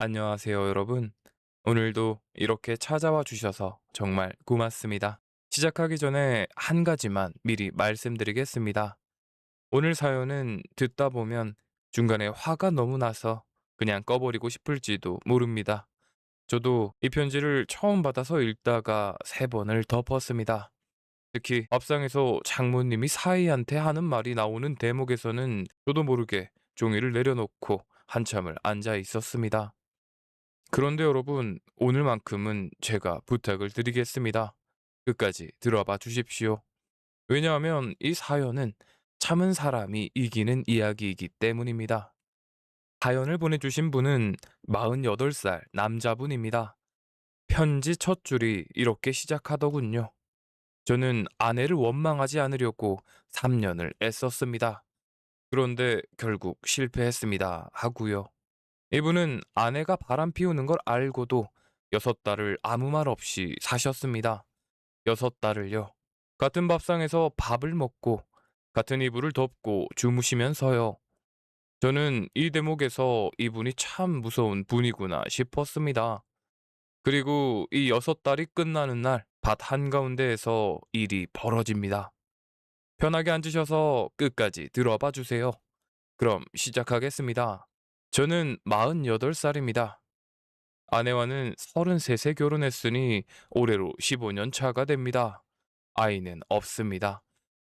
안녕하세요, 여러분. 오늘도 이렇게 찾아와 주셔서 정말 고맙습니다. 시작하기 전에 한 가지만 미리 말씀드리겠습니다. 오늘 사연은 듣다 보면 중간에 화가 너무 나서 그냥 꺼버리고 싶을지도 모릅니다. 저도 이 편지를 처음 받아서 읽다가 세 번을 덮었습니다. 특히 밥상에서 장모님이 사위한테 하는 말이 나오는 대목에서는 저도 모르게 종이를 내려놓고 한참을 앉아 있었습니다. 그런데 여러분, 오늘만큼은 제가 부탁을 드리겠습니다. 끝까지 들어봐 주십시오. 왜냐하면 이 사연은 참은 사람이 이기는 이야기이기 때문입니다. 사연을 보내주신 분은 48살 남자분입니다. 편지 첫 줄이 이렇게 시작하더군요. 저는 아내를 원망하지 않으려고 3년을 애썼습니다. 그런데 결국 실패했습니다. 하고요. 이분은 아내가 바람 피우는 걸 알고도 6달을 아무 말 없이 사셨습니다. 6달을요. 같은 밥상에서 밥을 먹고 같은 이불을 덮고 주무시면서요. 저는 이 대목에서 이분이 참 무서운 분이구나 싶었습니다. 그리고 이 6달이 끝나는 날 밭 한가운데에서 일이 벌어집니다. 편하게 앉으셔서 끝까지 들어봐 주세요. 그럼 시작하겠습니다. 저는 48살입니다. 아내와는 33세 결혼했으니 올해로 15년 차가 됩니다. 아이는 없습니다.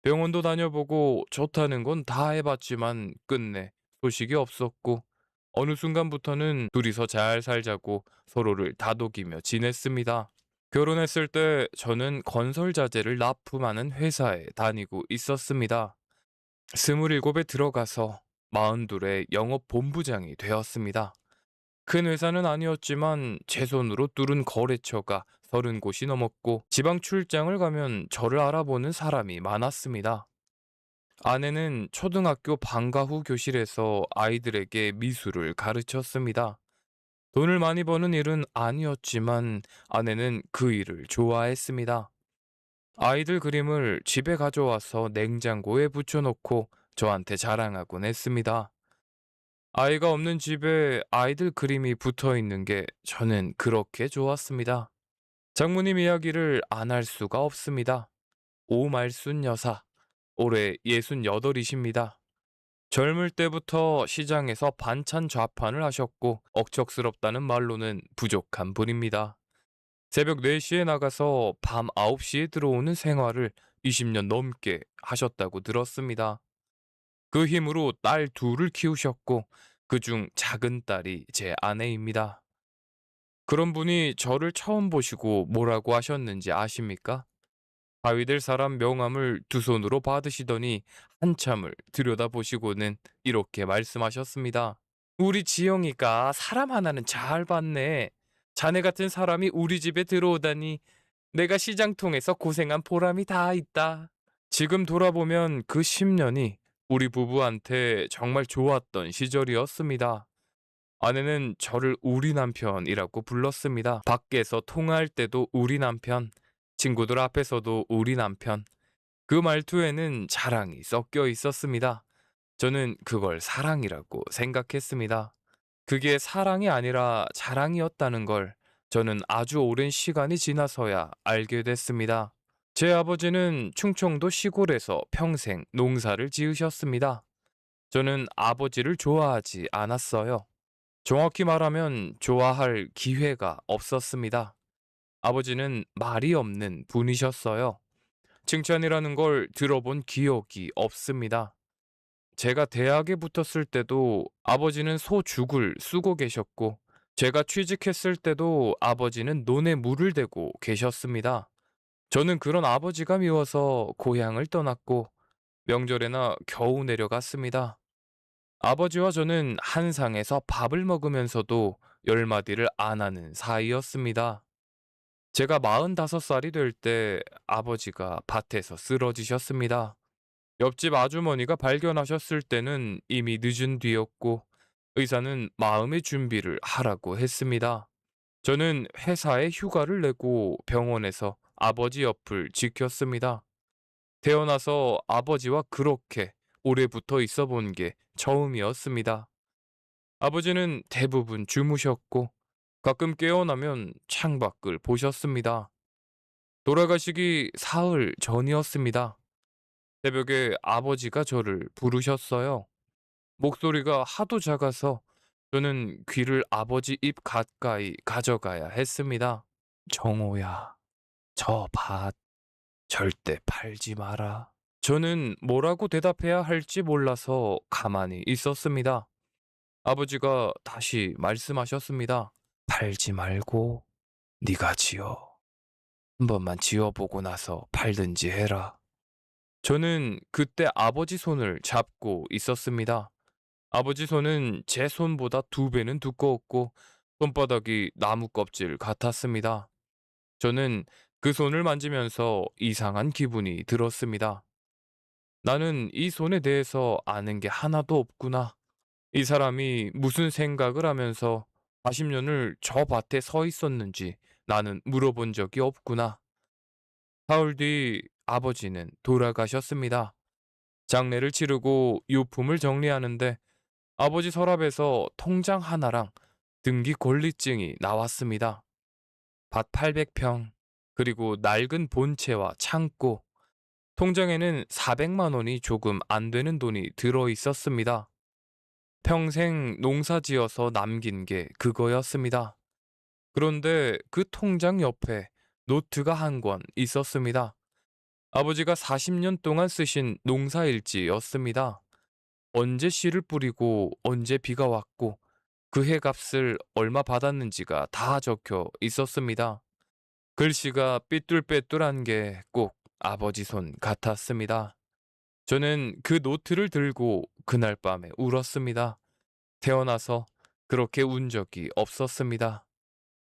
병원도 다녀보고 좋다는 건 다 해봤지만 끝내 소식이 없었고 어느 순간부터는 둘이서 잘 살자고 서로를 다독이며 지냈습니다. 결혼했을 때 저는 건설 자재를 납품하는 회사에 다니고 있었습니다. 27에 들어가서 42에 영업 본부장이 되었습니다. 큰 회사는 아니었지만 제 손으로 뚫은 거래처가 30곳이 넘었고 지방 출장을 가면 저를 알아보는 사람이 많았습니다. 아내는 초등학교 방과 후 교실에서 아이들에게 미술을 가르쳤습니다. 돈을 많이 버는 일은 아니었지만 아내는 그 일을 좋아했습니다. 아이들 그림을 집에 가져와서 냉장고에 붙여놓고 저한테 자랑하곤 했습니다. 아이가 없는 집에 아이들 그림이 붙어 있는 게 저는 그렇게 좋았습니다. 장모님 이야기를 안 할 수가 없습니다. 오말순 여사, 올해 68이십니다. 젊을 때부터 시장에서 반찬 좌판을 하셨고 억척스럽다는 말로는 부족한 분입니다. 새벽 4시에 나가서 밤 9시에 들어오는 생활을 20년 넘게 하셨다고 들었습니다. 그 힘으로 딸 둘을 키우셨고 그중 작은 딸이 제 아내입니다. 그런 분이 저를 처음 보시고 뭐라고 하셨는지 아십니까? 바위될 사람 명함을 두 손으로 받으시더니 한참을 들여다보시고는 이렇게 말씀하셨습니다. 우리 지영이가 사람 하나는 잘 봤네. 자네 같은 사람이 우리 집에 들어오다니 내가 시장통에서 고생한 보람이 다 있다. 지금 돌아보면 그 10년이 우리 부부한테 정말 좋았던 시절이었습니다. 아내는 저를 우리 남편이라고 불렀습니다. 밖에서 통화할 때도 우리 남편, 친구들 앞에서도 우리 남편. 그 말투에는 자랑이 섞여 있었습니다. 저는 그걸 사랑이라고 생각했습니다. 그게 사랑이 아니라 자랑이었다는 걸 저는 아주 오랜 시간이 지나서야 알게 됐습니다. 제 아버지는 충청도 시골에서 평생 농사를 지으셨습니다. 저는 아버지를 좋아하지 않았어요. 정확히 말하면 좋아할 기회가 없었습니다. 아버지는 말이 없는 분이셨어요. 칭찬이라는 걸 들어본 기억이 없습니다. 제가 대학에 붙었을 때도 아버지는 소죽을 쓰고 계셨고, 제가 취직했을 때도 아버지는 논에 물을 대고 계셨습니다. 저는 그런 아버지가 미워서 고향을 떠났고, 명절에나 겨우 내려갔습니다. 아버지와 저는 한 상에서 밥을 먹으면서도 열 마디를 안 하는 사이였습니다. 제가 45살이 될 때 아버지가 밭에서 쓰러지셨습니다. 옆집 아주머니가 발견하셨을 때는 이미 늦은 뒤였고 의사는 마음의 준비를 하라고 했습니다. 저는 회사에 휴가를 내고 병원에서 아버지 옆을 지켰습니다. 태어나서 아버지와 그렇게 오래 붙어 있어 본 게 처음이었습니다. 아버지는 대부분 주무셨고 가끔 깨어나면 창밖을 보셨습니다. 돌아가시기 사흘 전이었습니다. 새벽에 아버지가 저를 부르셨어요. 목소리가 하도 작아서 저는 귀를 아버지 입 가까이 가져가야 했습니다. 정호야, 저 밭 절대 팔지 마라. 저는 뭐라고 대답해야 할지 몰라서 가만히 있었습니다. 아버지가 다시 말씀하셨습니다. 팔지 말고 네가 지어. 한 번만 지어보고 나서 팔든지 해라. 저는 그때 아버지 손을 잡고 있었습니다. 아버지 손은 제 손보다 2배는 두꺼웠고 손바닥이 나무 껍질 같았습니다. 저는 그 손을 만지면서 이상한 기분이 들었습니다. 나는 이 손에 대해서 아는 게 하나도 없구나. 이 사람이 무슨 생각을 하면서 40년을 저 밭에 서 있었는지 나는 물어본 적이 없구나. 사흘 뒤 아버지는 돌아가셨습니다. 장례를 치르고 유품을 정리하는데 아버지 서랍에서 통장 하나랑 등기 권리증이 나왔습니다. 밭 800평, 그리고 낡은 본체와 창고, 통장에는 400만 원이 조금 안 되는 돈이 들어 있었습니다. 평생 농사 지어서 남긴 게 그거였습니다. 그런데 그 통장 옆에 노트가 한 권 있었습니다. 아버지가 40년 동안 쓰신 농사일지였습니다. 언제 씨를 뿌리고 언제 비가 왔고 그 해 값을 얼마 받았는지가 다 적혀 있었습니다. 글씨가 삐뚤빼뚤한 게 꼭 아버지 손 같았습니다. 저는 그 노트를 들고 그날 밤에 울었습니다. 태어나서 그렇게 운 적이 없었습니다.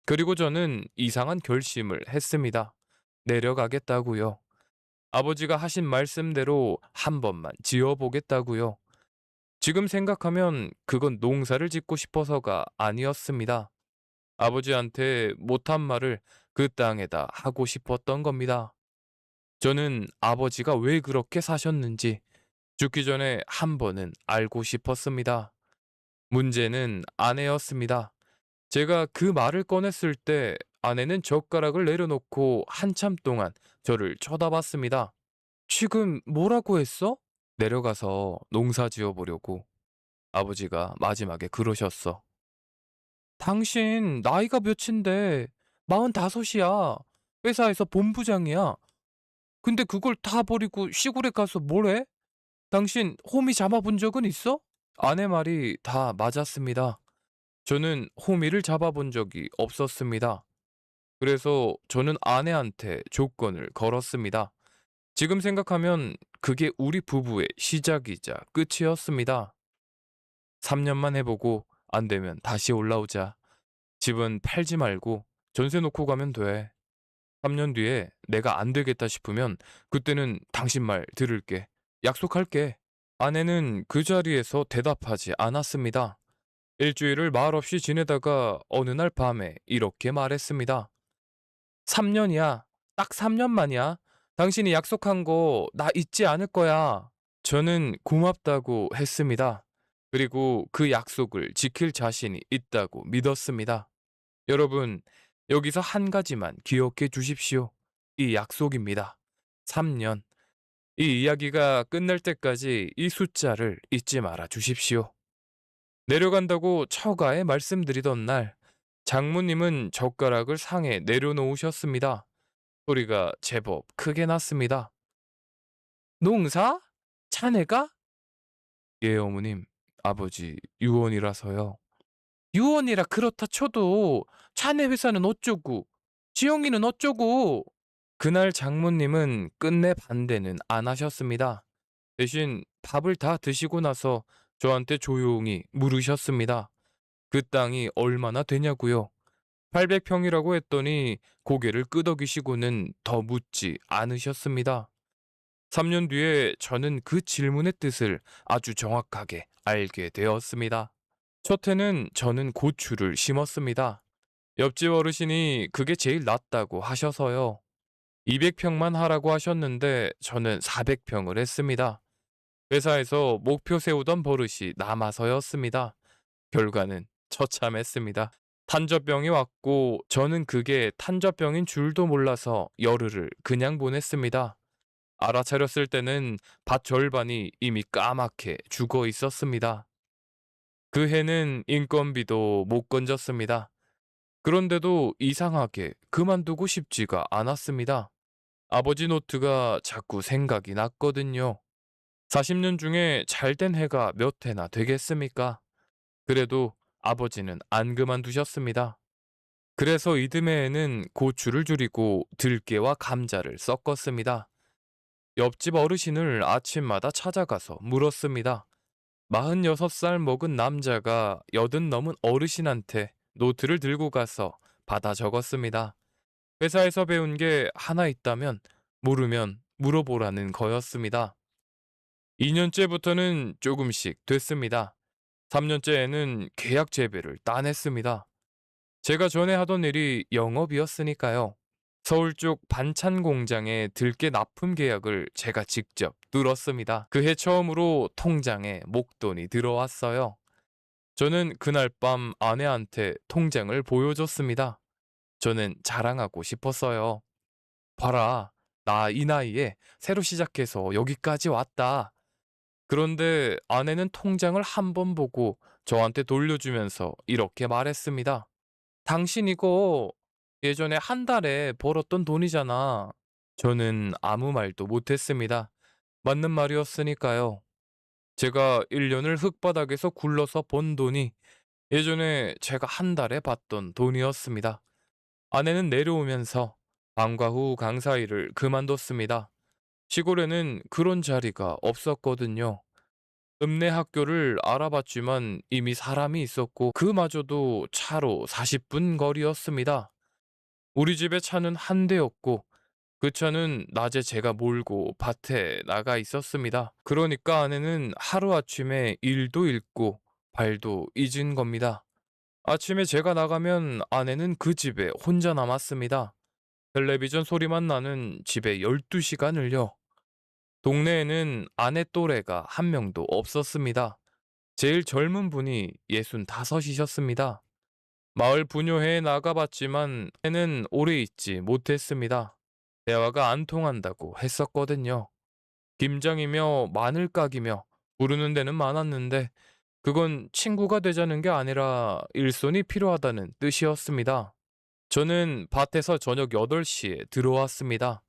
그리고 저는 이상한 결심을 했습니다. 내려가겠다고요. 아버지가 하신 말씀대로 한 번만 지어보겠다고요. 지금 생각하면 그건 농사를 짓고 싶어서가 아니었습니다. 아버지한테 못한 말을 그 땅에다 하고 싶었던 겁니다. 저는 아버지가 왜 그렇게 사셨는지 죽기 전에 한 번은 알고 싶었습니다. 문제는 아내였습니다. 제가 그 말을 꺼냈을 때 아내는 젓가락을 내려놓고 한참 동안 저를 쳐다봤습니다. 지금 뭐라고 했어? 내려가서 농사 지어보려고. 아버지가 마지막에 그러셨어. 당신 나이가 몇인데 45이야. 회사에서 본부장이야. 근데 그걸 다 버리고 시골에 가서 뭘 해? 당신 호미 잡아본 적은 있어? 아내 말이 다 맞았습니다. 저는 호미를 잡아본 적이 없었습니다. 그래서 저는 아내한테 조건을 걸었습니다. 지금 생각하면 그게 우리 부부의 시작이자 끝이었습니다. 3년만 해보고 안 되면 다시 올라오자. 집은 팔지 말고 전세 놓고 가면 돼. 3년 뒤에 내가 안 되겠다 싶으면 그때는 당신 말 들을게. 약속할게. 아내는 그 자리에서 대답하지 않았습니다. 일주일을 말없이 지내다가 어느 날 밤에 이렇게 말했습니다. 3년이야. 딱 3년 만이야. 당신이 약속한 거 나 잊지 않을 거야. 저는 고맙다고 했습니다. 그리고 그 약속을 지킬 자신이 있다고 믿었습니다. 여러분, 여기서 한 가지만 기억해 주십시오. 이 약속입니다. 3년. 이 이야기가 끝날 때까지 이 숫자를 잊지 말아 주십시오. 내려간다고 처가에 말씀드리던 날, 장모님은 젓가락을 상에 내려놓으셨습니다. 소리가 제법 크게 났습니다. 농사? 자네가? 예, 어머님. 아버지 유언이라서요. 유언이라 그렇다 쳐도 자네 회사는 어쩌고, 지영이는 어쩌고. 그날 장모님은 끝내 반대는 안 하셨습니다. 대신 밥을 다 드시고 나서 저한테 조용히 물으셨습니다. 그 땅이 얼마나 되냐고요? 800평이라고 했더니 고개를 끄덕이시고는 더 묻지 않으셨습니다. 3년 뒤에 저는 그 질문의 뜻을 아주 정확하게 알게 되었습니다. 첫 해는 저는 고추를 심었습니다. 옆집 어르신이 그게 제일 낫다고 하셔서요. 200평만 하라고 하셨는데 저는 400평을 했습니다. 회사에서 목표 세우던 버릇이 남아서였습니다. 결과는 처참했습니다. 탄저병이 왔고 저는 그게 탄저병인 줄도 몰라서 열흘을 그냥 보냈습니다. 알아차렸을 때는 밭 절반이 이미 까맣게 죽어 있었습니다. 그 해는 인건비도 못 건졌습니다. 그런데도 이상하게 그만두고 싶지가 않았습니다. 아버지 노트가 자꾸 생각이 났거든요. 40년 중에 잘된 해가 몇 해나 되겠습니까? 그래도 아버지는 안 그만두셨습니다. 그래서 이듬해에는 고추를 줄이고 들깨와 감자를 섞었습니다. 옆집 어르신을 아침마다 찾아가서 물었습니다. 46살 먹은 남자가 80 넘은 어르신한테 노트를 들고 가서 받아 적었습니다. 회사에서 배운 게 하나 있다면 모르면 물어보라는 거였습니다. 2년째부터는 조금씩 됐습니다. 3년째에는 계약 재배를 따냈습니다. 제가 전에 하던 일이 영업이었으니까요. 서울 쪽 반찬 공장의 들깨 납품 계약을 제가 직접 뚫었습니다. 그해 처음으로 통장에 목돈이 들어왔어요. 저는 그날 밤 아내한테 통장을 보여줬습니다. 저는 자랑하고 싶었어요. 봐라, 나 이 나이에 새로 시작해서 여기까지 왔다. 그런데 아내는 통장을 한 번 보고 저한테 돌려주면서 이렇게 말했습니다. 당신 이거 예전에 한 달에 벌었던 돈이잖아. 저는 아무 말도 못했습니다. 맞는 말이었으니까요. 제가 1년을 흙바닥에서 굴러서 번 돈이 예전에 제가 한 달에 받던 돈이었습니다. 아내는 내려오면서 방과 후 강사 일을 그만뒀습니다. 시골에는 그런 자리가 없었거든요. 읍내 학교를 알아봤지만 이미 사람이 있었고 그마저도 차로 40분 거리였습니다. 우리 집에 차는 한 대였고 그 차는 낮에 제가 몰고 밭에 나가 있었습니다. 그러니까 아내는 하루아침에 일도 잃고 발도 잊은 겁니다. 아침에 제가 나가면 아내는 그 집에 혼자 남았습니다. 텔레비전 소리만 나는 집에 12시간을요. 동네에는 아내 또래가 한 명도 없었습니다. 제일 젊은 분이 65이셨습니다. 마을 분녀회에 나가봤지만 애는 오래 있지 못했습니다. 대화가 안 통한다고 했었거든요. 김장이며 마늘 깍이며 부르는 데는 많았는데 그건 친구가 되자는 게 아니라 일손이 필요하다는 뜻이었습니다. 저는 밭에서 저녁 8시에 들어왔습니다.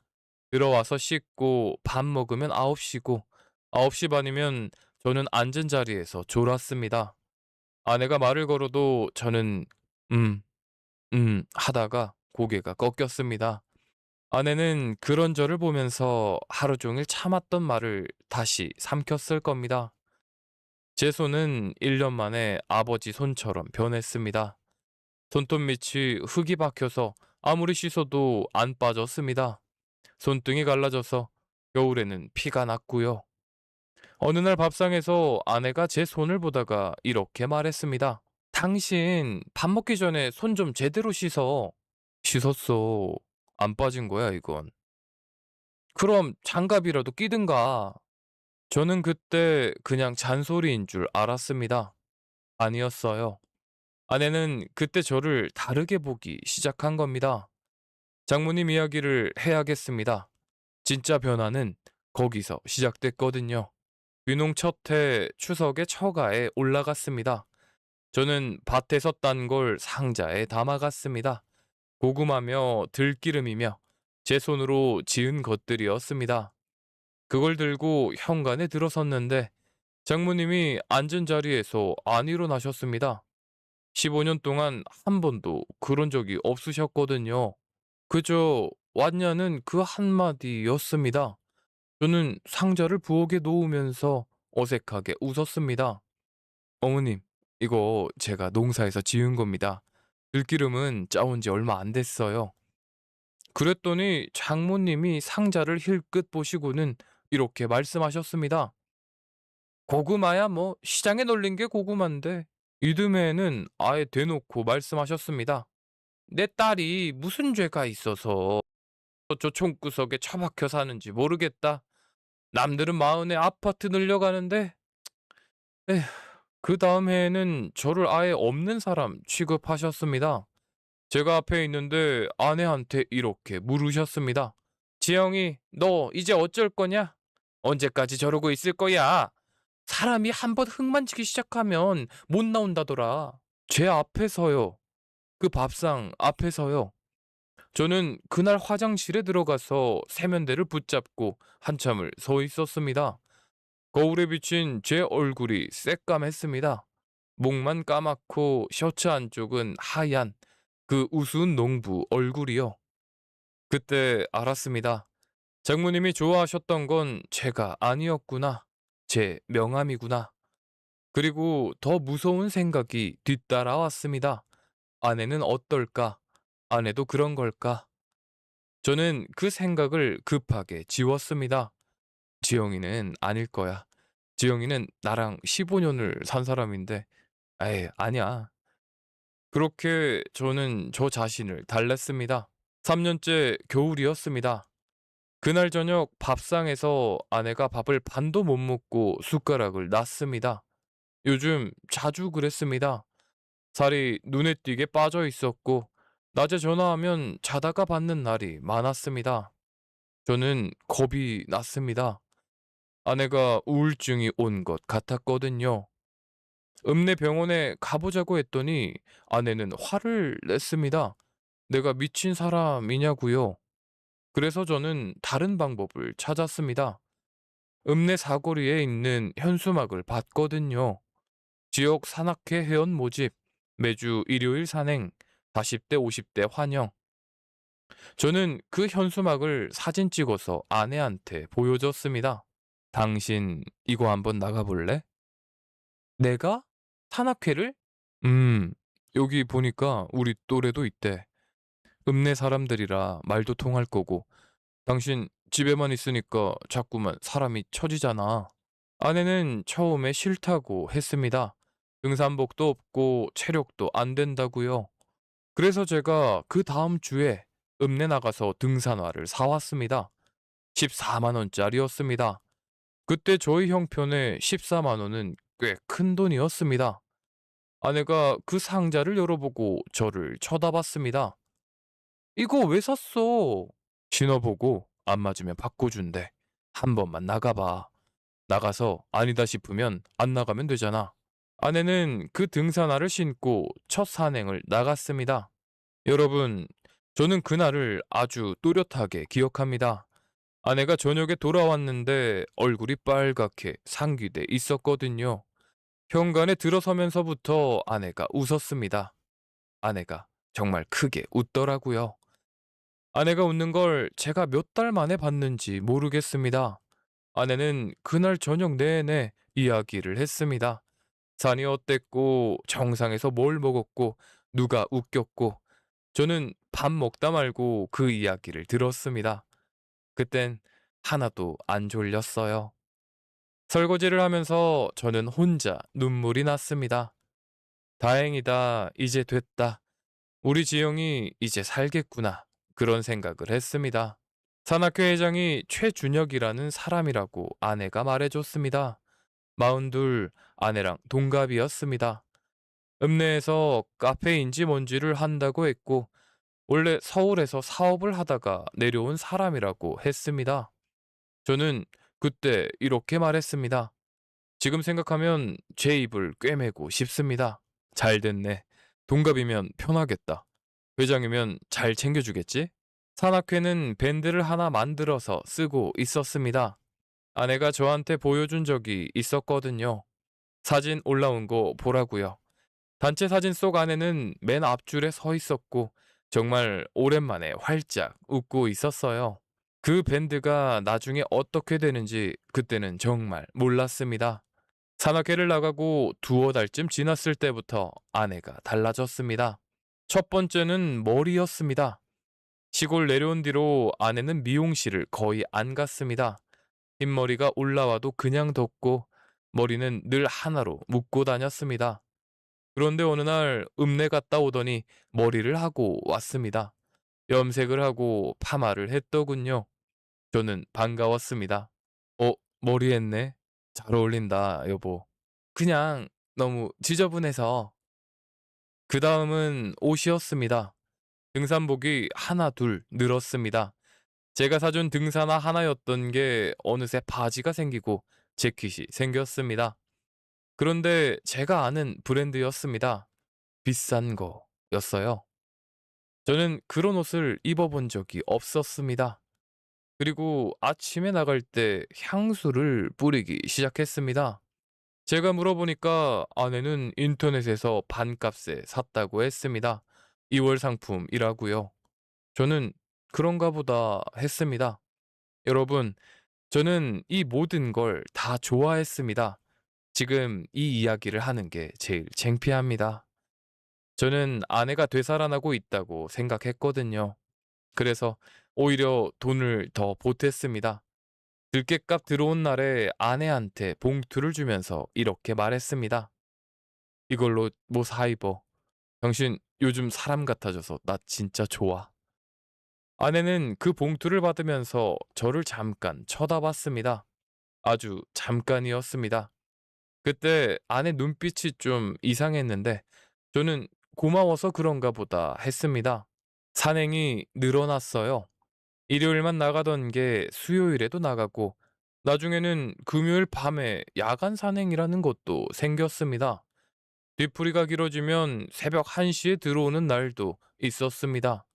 들어와서 씻고 밥 먹으면 9시고 9시 반이면 저는 앉은 자리에서 졸았습니다. 아내가 말을 걸어도 저는 음, 하다가 고개가 꺾였습니다. 아내는 그런 저를 보면서 하루 종일 참았던 말을 다시 삼켰을 겁니다. 제 손은 1년 만에 아버지 손처럼 변했습니다. 손톱 밑이 흙이 박혀서 아무리 씻어도 안 빠졌습니다. 손등이 갈라져서 겨울에는 피가 났고요. 어느 날 밥상에서 아내가 제 손을 보다가 이렇게 말했습니다. 당신 밥 먹기 전에 손 좀 제대로 씻어. 씻었어. 안 빠진 거야, 이건. 그럼 장갑이라도 끼든가. 저는 그때 그냥 잔소리인 줄 알았습니다. 아니었어요. 아내는 그때 저를 다르게 보기 시작한 겁니다. 장모님 이야기를 해야겠습니다. 진짜 변화는 거기서 시작됐거든요. 귀농 첫 해 추석에 처가에 올라갔습니다. 저는 밭에서 딴 걸 상자에 담아갔습니다. 고구마며 들기름이며 제 손으로 지은 것들이었습니다. 그걸 들고 현관에 들어섰는데 장모님이 앉은 자리에서 안 일어나셨습니다. 15년 동안 한 번도 그런 적이 없으셨거든요. 그저 왔냐는 그 한마디였습니다. 저는 상자를 부엌에 놓으면서 어색하게 웃었습니다. 어머님, 이거 제가 농사에서 지은 겁니다. 들기름은 짜온 지 얼마 안 됐어요. 그랬더니 장모님이 상자를 힐끗 보시고는 이렇게 말씀하셨습니다. 고구마야 뭐 시장에 놀린 게 고구마인데. 이듬해에는 아예 대놓고 말씀하셨습니다. 내 딸이 무슨 죄가 있어서 저 총구석에 처박혀 사는지 모르겠다. 남들은 마흔에 아파트 늘려가는데 에휴, 그다음 해에는 저를 아예 없는 사람 취급하셨습니다. 제가 앞에 있는데 아내한테 이렇게 물으셨습니다. 지영이, 너 이제 어쩔 거냐? 언제까지 저러고 있을 거야? 사람이 한번 흙 만지기 시작하면 못 나온다더라. 제 앞에서요. 그 밥상 앞에서요. 저는 그날 화장실에 들어가서 세면대를 붙잡고 한참을 서 있었습니다. 거울에 비친 제 얼굴이 새까맸습니다. 목만 까맣고 셔츠 안쪽은 하얀 그 우스운 농부 얼굴이요. 그때 알았습니다. 장모님이 좋아하셨던 건 제가 아니었구나. 제 명함이구나. 그리고 더 무서운 생각이 뒤따라왔습니다. 아내는 어떨까? 아내도 그런 걸까? 저는 그 생각을 급하게 지웠습니다. 지영이는 아닐 거야. 지영이는 나랑 15년을 산 사람인데, 에이, 아니야. 그렇게 저는 저 자신을 달랬습니다. 3년째 겨울이었습니다. 그날 저녁 밥상에서 아내가 밥을 반도 못 먹고 숟가락을 놨습니다. 요즘 자주 그랬습니다. 살이 눈에 띄게 빠져 있었고, 낮에 전화하면 자다가 받는 날이 많았습니다. 저는 겁이 났습니다. 아내가 우울증이 온 것 같았거든요. 읍내 병원에 가보자고 했더니 아내는 화를 냈습니다. 내가 미친 사람이냐고요. 그래서 저는 다른 방법을 찾았습니다. 읍내 사거리에 있는 현수막을 봤거든요. 지역 산악회 회원 모집, 매주 일요일 산행, 40대 50대 환영. 저는 그 현수막을 사진 찍어서 아내한테 보여줬습니다. 당신 이거 한번 나가볼래? 내가? 산악회를? 음, 여기 보니까 우리 또래도 있대. 읍내 사람들이라 말도 통할 거고. 당신 집에만 있으니까 자꾸만 사람이 처지잖아. 아내는 처음에 싫다고 했습니다. 등산복도 없고 체력도 안 된다고요. 그래서 제가 그 다음 주에 읍내 나가서 등산화를 사왔습니다. 14만 원짜리였습니다. 그때 저희 형편에 14만 원은 꽤 큰 돈이었습니다. 아내가 그 상자를 열어보고 저를 쳐다봤습니다. 이거 왜 샀어? 신어보고 안 맞으면 바꿔준대. 한 번만 나가봐. 나가서 아니다 싶으면 안 나가면 되잖아. 아내는 그 등산화를 신고 첫 산행을 나갔습니다. 여러분, 저는 그날을 아주 또렷하게 기억합니다. 아내가 저녁에 돌아왔는데 얼굴이 빨갛게 상기돼 있었거든요. 현관에 들어서면서부터 아내가 웃었습니다. 아내가 정말 크게 웃더라고요. 아내가 웃는 걸 제가 몇 달 만에 봤는지 모르겠습니다. 아내는 그날 저녁 내내 이야기를 했습니다. 산이 어땠고, 정상에서 뭘 먹었고, 누가 웃겼고, 저는 밥 먹다 말고 그 이야기를 들었습니다. 그땐 하나도 안 졸렸어요. 설거지를 하면서 저는 혼자 눈물이 났습니다. 다행이다, 이제 됐다. 우리 지영이 이제 살겠구나. 그런 생각을 했습니다. 산악회 회장이 최준혁이라는 사람이라고 아내가 말해줬습니다. 42, 아내랑 동갑이었습니다. 읍내에서 카페인지 뭔지를 한다고 했고, 원래 서울에서 사업을 하다가 내려온 사람이라고 했습니다. 저는 그때 이렇게 말했습니다. 지금 생각하면 제 입을 꿰매고 싶습니다. 잘 됐네. 동갑이면 편하겠다. 회장이면 잘 챙겨주겠지? 산악회는 밴드를 하나 만들어서 쓰고 있었습니다. 아내가 저한테 보여준 적이 있었거든요. 사진 올라온 거 보라고요. 단체 사진 속 안에는 맨 앞줄에 서 있었고 정말 오랜만에 활짝 웃고 있었어요. 그 밴드가 나중에 어떻게 되는지 그때는 정말 몰랐습니다. 산악회를 나가고 두어 달쯤 지났을 때부터 아내가 달라졌습니다. 첫 번째는 머리였습니다. 시골 내려온 뒤로 아내는 미용실을 거의 안 갔습니다. 흰머리가 올라와도 그냥 뒀고 머리는 늘 하나로 묶고 다녔습니다. 그런데 어느 날 읍내 갔다 오더니 머리를 하고 왔습니다. 염색을 하고 파마를 했더군요. 저는 반가웠습니다. 어, 머리 했네. 잘 어울린다, 여보. 그냥 너무 지저분해서. 그다음은 옷이었습니다. 등산복이 하나 둘 늘었습니다. 제가 사준 등산화 하나였던 게 어느새 바지가 생기고 재킷이 생겼습니다. 그런데 제가 아는 브랜드였습니다. 비싼 거였어요. 저는 그런 옷을 입어본 적이 없었습니다. 그리고 아침에 나갈 때 향수를 뿌리기 시작했습니다. 제가 물어보니까 아내는 인터넷에서 반값에 샀다고 했습니다. 2월 상품이라고요. 저는 그런가 보다 했습니다. 여러분, 저는 이 모든 걸 다 좋아했습니다. 지금 이 이야기를 하는 게 제일 창피합니다. 저는 아내가 되살아나고 있다고 생각했거든요. 그래서 오히려 돈을 더 보탰습니다. 들깨값 들어온 날에 아내한테 봉투를 주면서 이렇게 말했습니다. 이걸로 뭐 사 입어. 당신 요즘 사람 같아져서 나 진짜 좋아. 아내는 그 봉투를 받으면서 저를 잠깐 쳐다봤습니다. 아주 잠깐이었습니다. 그때 아내 눈빛이 좀 이상했는데 저는 고마워서 그런가 보다 했습니다. 산행이 늘어났어요. 일요일만 나가던 게 수요일에도 나가고 나중에는 금요일 밤에 야간 산행이라는 것도 생겼습니다. 뒤풀이가 길어지면 새벽 1시에 들어오는 날도 있었습니다.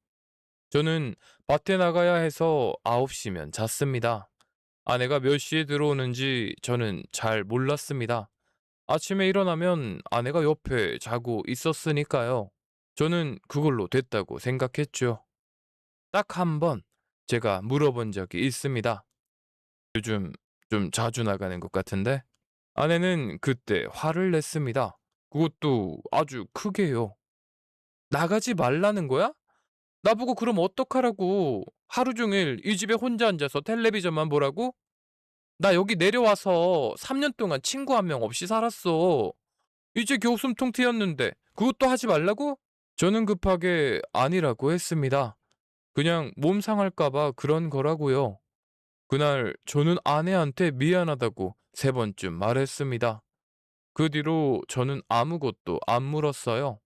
저는 밭에 나가야 해서 9시면 잤습니다. 아내가 몇 시에 들어오는지 저는 잘 몰랐습니다. 아침에 일어나면 아내가 옆에 자고 있었으니까요. 저는 그걸로 됐다고 생각했죠. 딱 한 번 제가 물어본 적이 있습니다. 요즘 좀 자주 나가는 것 같은데? 아내는 그때 화를 냈습니다. 그것도 아주 크게요. 나가지 말라는 거야? 나보고 그럼 어떡하라고? 하루 종일 이 집에 혼자 앉아서 텔레비전만 보라고? 나 여기 내려와서 3년 동안 친구 한 명 없이 살았어. 이제 겨우 숨통 트였는데 그것도 하지 말라고? 저는 급하게 아니라고 했습니다. 그냥 몸 상할까 봐 그런 거라고요. 그날 저는 아내한테 미안하다고 3번쯤 말했습니다. 그 뒤로 저는 아무것도 안 물었어요.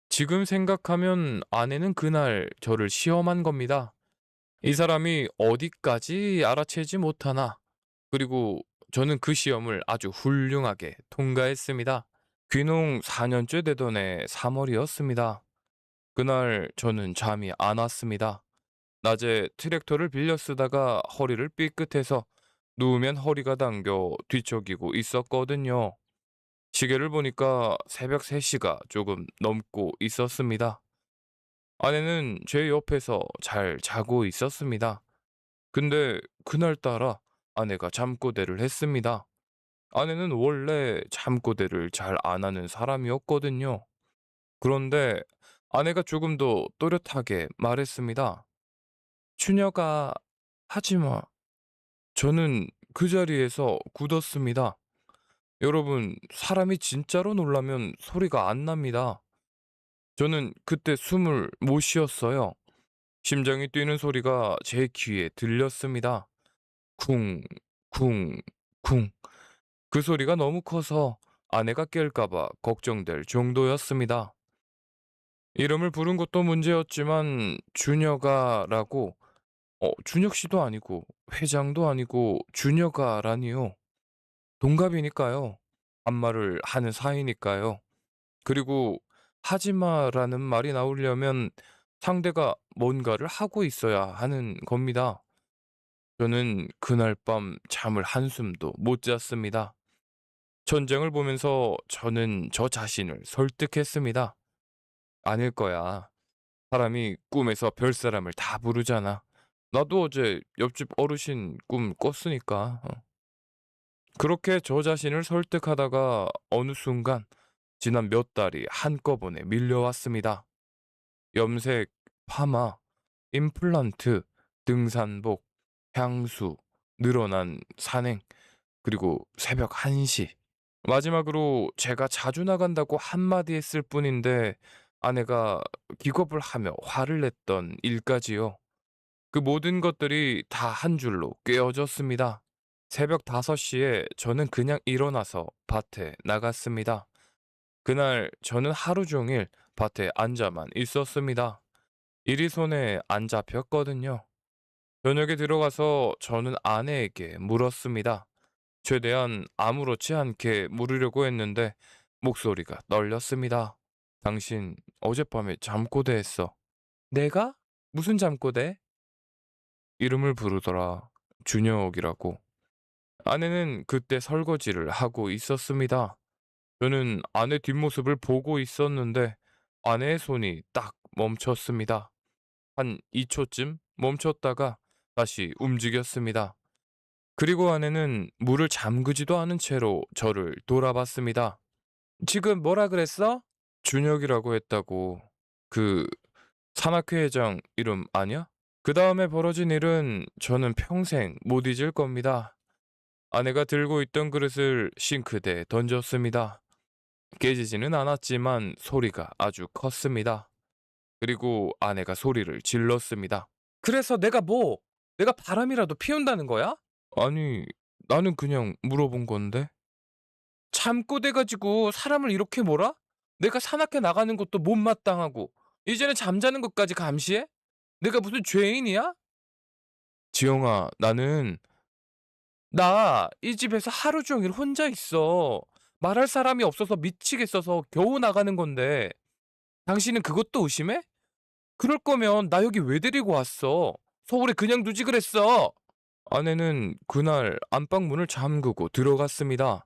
지금 생각하면 아내는 그날 저를 시험한 겁니다. 이 사람이 어디까지 알아채지 못하나. 그리고 저는 그 시험을 아주 훌륭하게 통과했습니다. 귀농 4년째 되던 해 3월이었습니다. 그날 저는 잠이 안 왔습니다. 낮에 트랙터를 빌려 쓰다가 허리를 삐끗해서 누우면 허리가 당겨 뒤척이고 있었거든요. 시계를 보니까 새벽 3시가 조금 넘고 있었습니다. 아내는 제 옆에서 잘 자고 있었습니다. 근데 그날따라 아내가 잠꼬대를 했습니다. 아내는 원래 잠꼬대를 잘 안 하는 사람이었거든요. 그런데 아내가 조금 더 또렷하게 말했습니다. "준혁아, 하지 마." 저는 그 자리에서 굳었습니다. 여러분, 사람이 진짜로 놀라면 소리가 안 납니다. 저는 그때 숨을 못 쉬었어요. 심장이 뛰는 소리가 제 귀에 들렸습니다. 쿵, 쿵, 쿵. 그 소리가 너무 커서 아내가 깰까봐 걱정될 정도였습니다. 이름을 부른 것도 문제였지만 준혁아라고 준혁 씨도 아니고 회장도 아니고 준혁아라니요. 동갑이니까요. 반말을 하는 사이니까요. 그리고 하지마라는 말이 나오려면 상대가 뭔가를 하고 있어야 하는 겁니다. 저는 그날 밤 잠을 한숨도 못 잤습니다. 전쟁을 보면서 저는 저 자신을 설득했습니다. 아닐 거야. 사람이 꿈에서 별사람을 다 부르잖아. 나도 어제 옆집 어르신 꿈 꿨으니까. 그렇게 저 자신을 설득하다가 어느 순간 지난 몇 달이 한꺼번에 밀려왔습니다. 염색, 파마, 임플란트, 등산복, 향수, 늘어난 산행, 그리고 새벽 1시. 마지막으로 제가 자주 나간다고 한마디 했을 뿐인데 아내가 기겁을 하며 화를 냈던 일까지요. 그 모든 것들이 다 한 줄로 꿰어졌습니다. 새벽 5시에 저는 그냥 일어나서 밭에 나갔습니다. 그날 저는 하루 종일 밭에 앉아만 있었습니다. 일이 손에 안 잡혔거든요. 저녁에 들어가서 저는 아내에게 물었습니다. 최대한 아무렇지 않게 물으려고 했는데 목소리가 떨렸습니다. 당신 어젯밤에 잠꼬대 했어. 내가? 무슨 잠꼬대? 이름을 부르더라. 준혁이라고. 아내는 그때 설거지를 하고 있었습니다. 저는 아내 뒷모습을 보고 있었는데 아내의 손이 딱 멈췄습니다. 한 2초쯤 멈췄다가 다시 움직였습니다. 그리고 아내는 물을 잠그지도 않은 채로 저를 돌아봤습니다. 지금 뭐라 그랬어? 준혁이라고 했다고. 그 산악회 회장 이름 아냐? 그 다음에 벌어진 일은 저는 평생 못 잊을 겁니다. 아내가 들고 있던 그릇을 싱크대에 던졌습니다. 깨지지는 않았지만 소리가 아주 컸습니다. 그리고 아내가 소리를 질렀습니다. 그래서 내가 뭐? 내가 바람이라도 피운다는 거야? 아니, 나는 그냥 물어본 건데. 잠꼬대가지고 사람을 이렇게 몰아? 내가 산악회 나가는 것도 못마땅하고 이제는 잠자는 것까지 감시해? 내가 무슨 죄인이야? 지영아, 나 이 집에서 하루 종일 혼자 있어. 말할 사람이 없어서 미치겠어서 겨우 나가는 건데 당신은 그것도 의심해? 그럴 거면 나 여기 왜 데리고 왔어? 서울에 그냥 두지 그랬어. 아내는 그날 안방 문을 잠그고 들어갔습니다.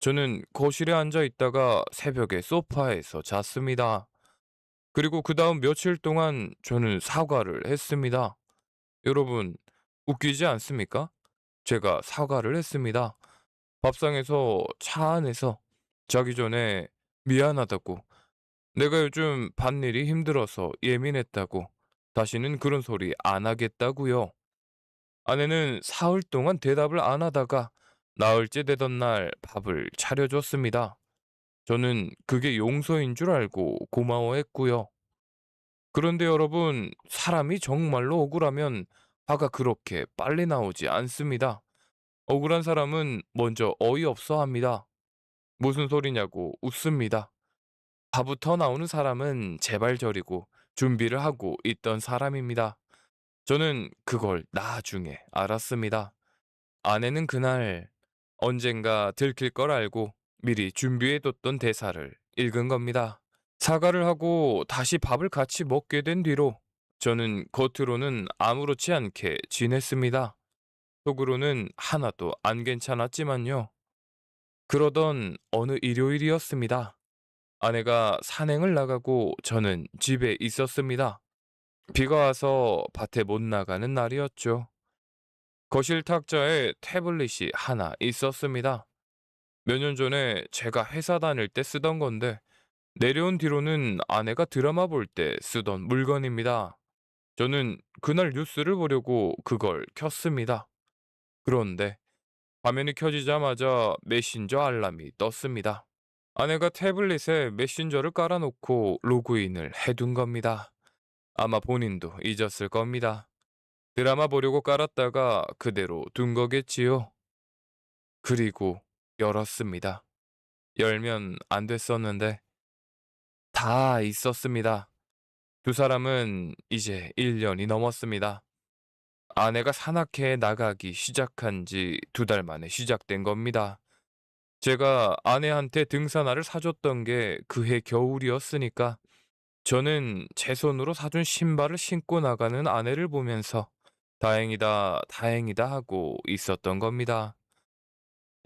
저는 거실에 앉아 있다가 새벽에 소파에서 잤습니다. 그리고 그 다음 며칠 동안 저는 사과를 했습니다. 여러분, 웃기지 않습니까? 제가 사과를 했습니다. 밥상에서 차 안에서 자기 전에 미안하다고, 내가 요즘 밭일이 힘들어서 예민했다고, 다시는 그런 소리 안 하겠다고요. 아내는 사흘 동안 대답을 안 하다가 나흘째 되던 날 밥을 차려줬습니다. 저는 그게 용서인 줄 알고 고마워했고요. 그런데 여러분, 사람이 정말로 억울하면 화가 그렇게 빨리 나오지 않습니다. 억울한 사람은 먼저 어이없어 합니다. 무슨 소리냐고 웃습니다. 화부터 나오는 사람은 제발 저리고 준비를 하고 있던 사람입니다. 저는 그걸 나중에 알았습니다. 아내는 그날 언젠가 들킬 걸 알고 미리 준비해뒀던 대사를 읽은 겁니다. 사과를 하고 다시 밥을 같이 먹게 된 뒤로 저는 겉으로는 아무렇지 않게 지냈습니다. 속으로는 하나도 안 괜찮았지만요. 그러던 어느 일요일이었습니다. 아내가 산행을 나가고 저는 집에 있었습니다. 비가 와서 밭에 못 나가는 날이었죠. 거실 탁자에 태블릿이 하나 있었습니다. 몇 년 전에 제가 회사 다닐 때 쓰던 건데 내려온 뒤로는 아내가 드라마 볼 때 쓰던 물건입니다. 저는 그날 뉴스를 보려고 그걸 켰습니다. 그런데 화면이 켜지자마자 메신저 알람이 떴습니다. 아내가 태블릿에 메신저를 깔아놓고 로그인을 해둔 겁니다. 아마 본인도 잊었을 겁니다. 드라마 보려고 깔았다가 그대로 둔 거겠지요. 그리고 열었습니다. 열면 안 됐었는데 다 있었습니다. 두 사람은 이제 1년이 넘었습니다. 아내가 산악회에 나가기 시작한 지 2달 만에 시작된 겁니다. 제가 아내한테 등산화를 사줬던 게 그해 겨울이었으니까 저는 제 손으로 사준 신발을 신고 나가는 아내를 보면서 다행이다, 다행이다 하고 있었던 겁니다.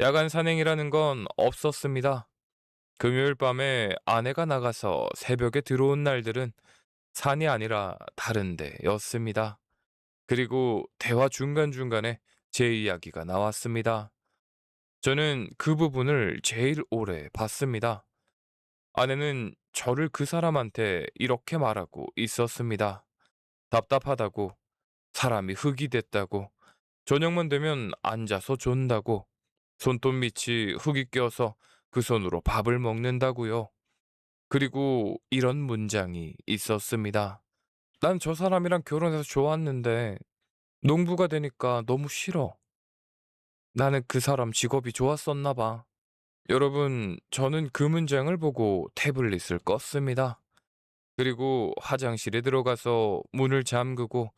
야간 산행이라는 건 없었습니다. 금요일 밤에 아내가 나가서 새벽에 들어온 날들은 산이 아니라 다른 데였습니다. 그리고 대화 중간중간에 제 이야기가 나왔습니다. 저는 그 부분을 제일 오래 봤습니다. 아내는 저를 그 사람한테 이렇게 말하고 있었습니다. 답답하다고, 사람이 흙이 됐다고, 저녁만 되면 앉아서 존다고, 손톱 밑이 흙이 껴서 그 손으로 밥을 먹는다고요. 그리고 이런 문장이 있었습니다. 난 저 사람이랑 결혼해서 좋았는데 농부가 되니까 너무 싫어. 나는 그 사람 직업이 좋았었나 봐. 여러분, 저는 그 문장을 보고 태블릿을 껐습니다. 그리고 화장실에 들어가서 문을 잠그고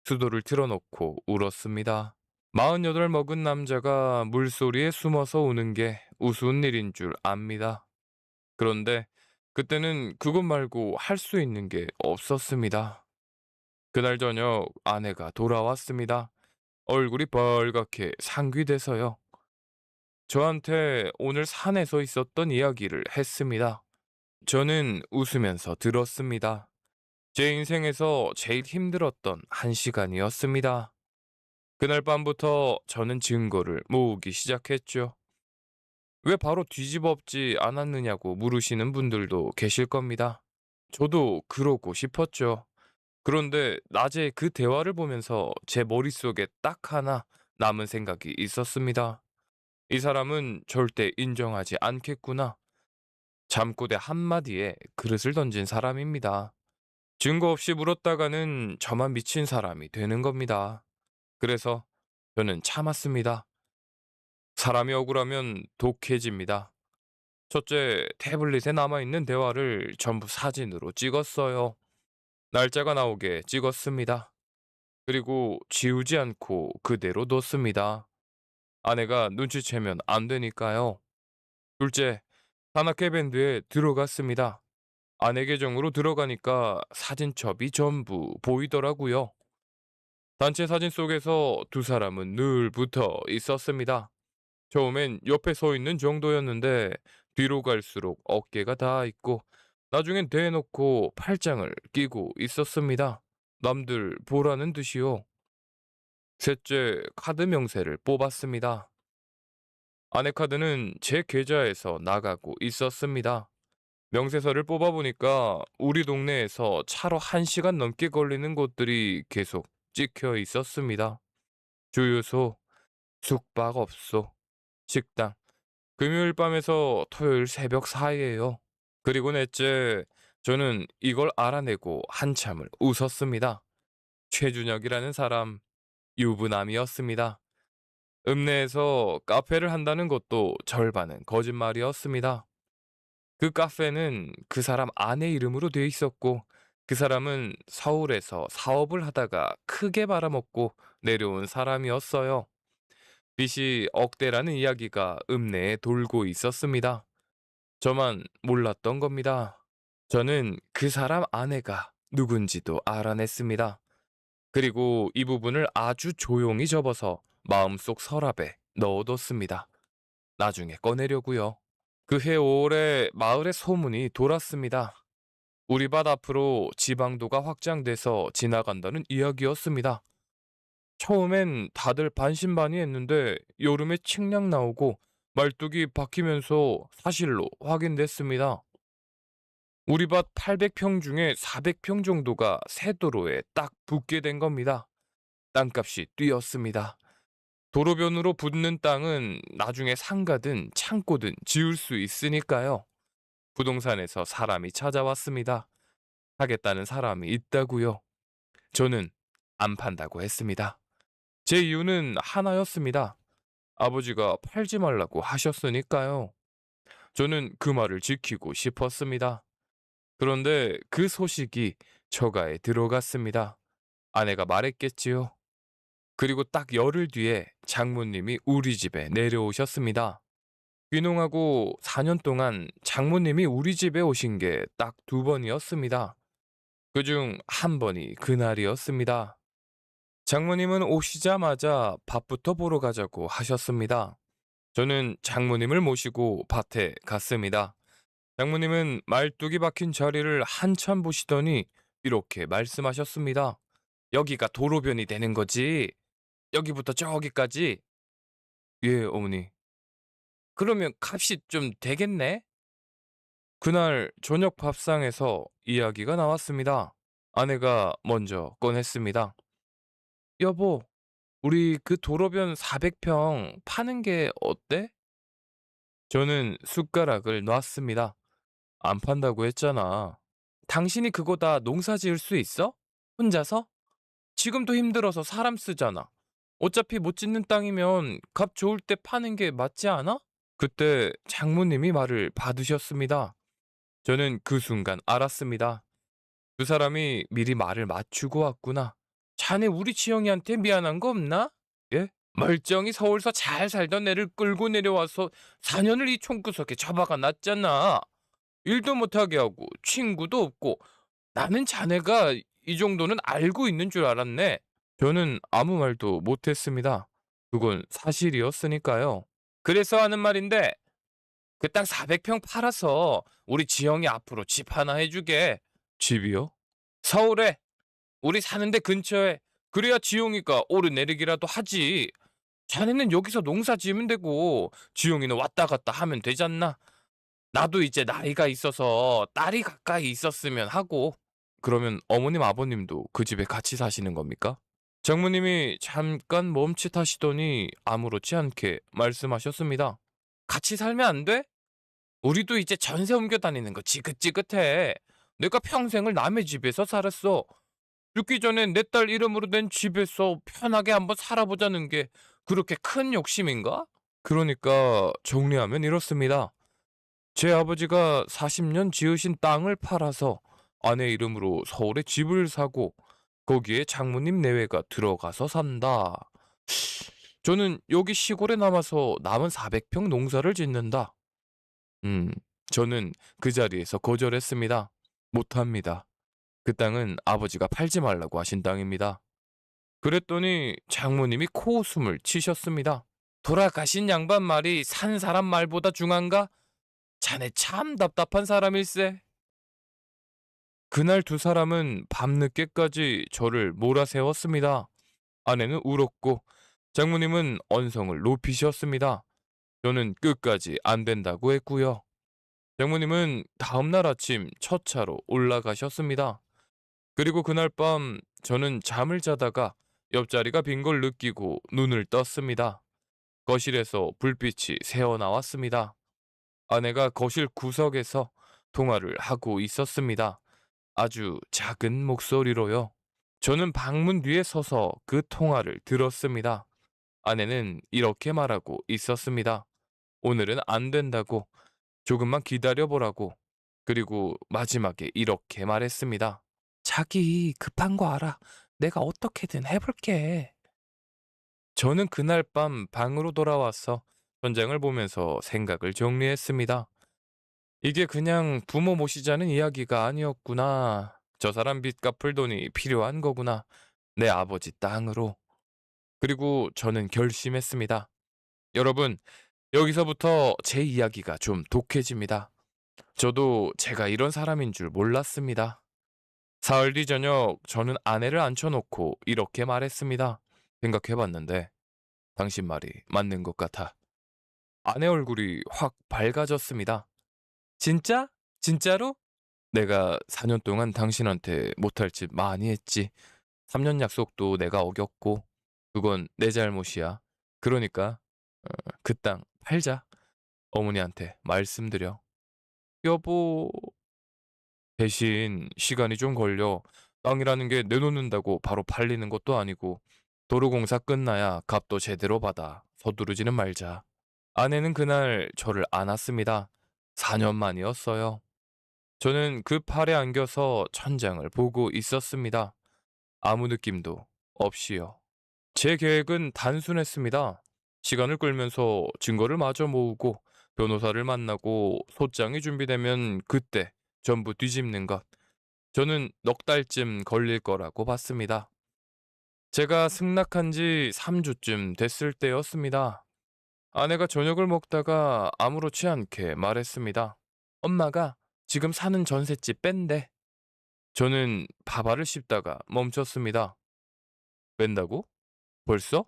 수도를 틀어놓고 울었습니다. 48 먹은 남자가 물소리에 숨어서 우는 게 우스운 일인 줄 압니다. 그런데 그때는 그것 말고 할 수 있는 게 없었습니다. 그날 저녁 아내가 돌아왔습니다. 얼굴이 빨갛게 상기돼서요. 저한테 오늘 산에서 있었던 이야기를 했습니다. 저는 웃으면서 들었습니다. 제 인생에서 제일 힘들었던 한 시간이었습니다. 그날 밤부터 저는 증거를 모으기 시작했죠. 왜 바로 뒤집어 엎지 않았느냐고 물으시는 분들도 계실 겁니다. 저도 그러고 싶었죠. 그런데 낮에 그 대화를 보면서 제 머릿속에 딱 하나 남은 생각이 있었습니다. 이 사람은 절대 인정하지 않겠구나. 잠꼬대 한마디에 그릇을 던진 사람입니다. 증거 없이 물었다가는 저만 미친 사람이 되는 겁니다. 그래서 저는 참았습니다. 사람이 억울하면 독해집니다. 첫째, 태블릿에 남아있는 대화를 전부 사진으로 찍었어요. 날짜가 나오게 찍었습니다. 그리고 지우지 않고 그대로 뒀습니다. 아내가 눈치채면 안 되니까요. 둘째, 산악회밴드에 들어갔습니다. 아내 계정으로 들어가니까 사진첩이 전부 보이더라고요. 단체 사진 속에서 두 사람은 늘 붙어 있었습니다. 처음엔 옆에 서 있는 정도였는데 뒤로 갈수록 어깨가 닿아 있고 나중엔 대놓고 팔짱을 끼고 있었습니다. 남들 보라는 듯이요. 셋째, 카드 명세를 뽑았습니다. 아내 카드는 제 계좌에서 나가고 있었습니다. 명세서를 뽑아보니까 우리 동네에서 차로 1시간 넘게 걸리는 곳들이 계속 찍혀 있었습니다. 주유소, 숙박업소, 식당, 금요일 밤에서 토요일 새벽 사이에요. 그리고 넷째, 저는 이걸 알아내고 한참을 웃었습니다. 최준혁이라는 사람, 유부남이었습니다. 읍내에서 카페를 한다는 것도 절반은 거짓말이었습니다. 그 카페는 그 사람 아내 이름으로 돼 있었고, 그 사람은 서울에서 사업을 하다가 크게 말아먹고 내려온 사람이었어요. 빚이 억대라는 이야기가 읍내에 돌고 있었습니다. 저만 몰랐던 겁니다. 저는 그 사람 아내가 누군지도 알아냈습니다. 그리고 이 부분을 아주 조용히 접어서 마음속 서랍에 넣어뒀습니다. 나중에 꺼내려고요. 그해 5월에 마을에 소문이 돌았습니다. 우리 밭 앞으로 지방도가 확장돼서 지나간다는 이야기였습니다. 처음엔 다들 반신반의했는데 여름에 측량 나오고 말뚝이 박히면서 사실로 확인됐습니다. 우리 밭 800평 중에 400평 정도가 새 도로에 딱 붙게 된 겁니다. 땅값이 뛰었습니다. 도로변으로 붙는 땅은 나중에 상가든 창고든 지을 수 있으니까요. 부동산에서 사람이 찾아왔습니다. 하겠다는 사람이 있다고요. 저는 안 판다고 했습니다. 제 이유는 하나였습니다. 아버지가 팔지 말라고 하셨으니까요. 저는 그 말을 지키고 싶었습니다. 그런데 그 소식이 처가에 들어갔습니다. 아내가 말했겠지요. 그리고 딱 열흘 뒤에 장모님이 우리 집에 내려오셨습니다. 귀농하고 4년 동안 장모님이 우리 집에 오신 게 딱 2번이었습니다. 그중 한 번이 그날이었습니다. 장모님은 오시자마자 밥부터 보러 가자고 하셨습니다. 저는 장모님을 모시고 밭에 갔습니다. 장모님은 말뚝이 박힌 자리를 한참 보시더니 이렇게 말씀하셨습니다. 여기가 도로변이 되는 거지. 여기부터 저기까지. 예, 어머니. 그러면 값이 좀 되겠네? 그날 저녁 밥상에서 이야기가 나왔습니다. 아내가 먼저 꺼냈습니다. 여보, 우리 그 도로변 400평 파는 게 어때? 저는 숟가락을 놨습니다. 안 판다고 했잖아. 당신이 그거 다 농사 지을 수 있어? 혼자서? 지금도 힘들어서 사람 쓰잖아. 어차피 못 짓는 땅이면 값 좋을 때 파는 게 맞지 않아? 그때 장모님이 말을 받으셨습니다. 저는 그 순간 알았습니다. 두 사람이 미리 말을 맞추고 왔구나. 자네 우리 지영이한테 미안한 거 없나? 예? 멀쩡히 서울서 잘 살던 애를 끌고 내려와서 4년을 이 총구석에 처박아 놨잖아. 일도 못하게 하고 친구도 없고 나는 자네가 이 정도는 알고 있는 줄 알았네. 저는 아무 말도 못했습니다. 그건 사실이었으니까요. 그래서 하는 말인데 그 땅 400평 팔아서 우리 지영이 앞으로 집 하나 해주게. 집이요? 서울에 우리 사는데 근처에. 그래야 지용이가 오르내리기라도 하지. 자네는 여기서 농사 지으면 되고 지용이는 왔다 갔다 하면 되잖나. 나도 이제 나이가 있어서 딸이 가까이 있었으면 하고. 그러면 어머님 아버님도 그 집에 같이 사시는 겁니까? 장모님이 잠깐 멈칫하시더니 아무렇지 않게 말씀하셨습니다. 같이 살면 안 돼? 우리도 이제 전세 옮겨 다니는 거 지긋지긋해. 내가 평생을 남의 집에서 살았어. 죽기 전에 내 딸 이름으로 된 집에서 편하게 한번 살아보자는 게 그렇게 큰 욕심인가? 그러니까 정리하면 이렇습니다. 제 아버지가 40년 지으신 땅을 팔아서 아내 이름으로 서울에 집을 사고 거기에 장모님 내외가 들어가서 산다. 저는 여기 시골에 남아서 남은 400평 농사를 짓는다. 음, 저는 그 자리에서 거절했습니다. 못합니다. 그 땅은 아버지가 팔지 말라고 하신 땅입니다. 그랬더니 장모님이 코웃음을 치셨습니다. 돌아가신 양반 말이 산 사람 말보다 중한가? 자네 참 답답한 사람일세. 그날 두 사람은 밤늦게까지 저를 몰아세웠습니다. 아내는 울었고 장모님은 언성을 높이셨습니다. 저는 끝까지 안 된다고 했고요. 장모님은 다음날 아침 첫 차로 올라가셨습니다. 그리고 그날 밤 저는 잠을 자다가 옆자리가 빈 걸 느끼고 눈을 떴습니다. 거실에서 불빛이 새어나왔습니다. 아내가 거실 구석에서 통화를 하고 있었습니다. 아주 작은 목소리로요. 저는 방문 뒤에 서서 그 통화를 들었습니다. 아내는 이렇게 말하고 있었습니다. 오늘은 안 된다고, 조금만 기다려보라고. 그리고 마지막에 이렇게 말했습니다. 자기 급한 거 알아. 내가 어떻게든 해볼게. 저는 그날 밤 방으로 돌아와서 현장을 보면서 생각을 정리했습니다. 이게 그냥 부모 모시자는 이야기가 아니었구나. 저 사람 빚 갚을 돈이 필요한 거구나. 내 아버지 땅으로. 그리고 저는 결심했습니다. 여러분, 여기서부터 제 이야기가 좀 독해집니다. 저도 제가 이런 사람인 줄 몰랐습니다. 사흘 뒤 저녁 저는 아내를 앉혀놓고 이렇게 말했습니다. 생각해봤는데 당신 말이 맞는 것 같아. 아내 얼굴이 확 밝아졌습니다. 진짜? 진짜로? 내가 4년 동안 당신한테 못할 짓 많이 했지. 3년 약속도 내가 어겼고 그건 내 잘못이야. 그러니까 그 땅 팔자. 어머니한테 말씀드려. 여보, 대신 시간이 좀 걸려. 땅이라는 게 내놓는다고 바로 팔리는 것도 아니고 도로공사 끝나야 값도 제대로 받아. 서두르지는 말자. 아내는 그날 저를 안았습니다. 4년 만이었어요. 저는 그 팔에 안겨서 천장을 보고 있었습니다. 아무 느낌도 없이요. 제 계획은 단순했습니다. 시간을 끌면서 증거를 마저 모으고 변호사를 만나고 소장이 준비되면 그때 전부 뒤집는 것. 저는 넉 달쯤 걸릴 거라고 봤습니다. 제가 승낙한 지 3주쯤 됐을 때였습니다. 아내가 저녁을 먹다가 아무렇지 않게 말했습니다. 엄마가 지금 사는 전셋집 뺀대. 저는 밥알을 씹다가 멈췄습니다. 뺀다고? 벌써?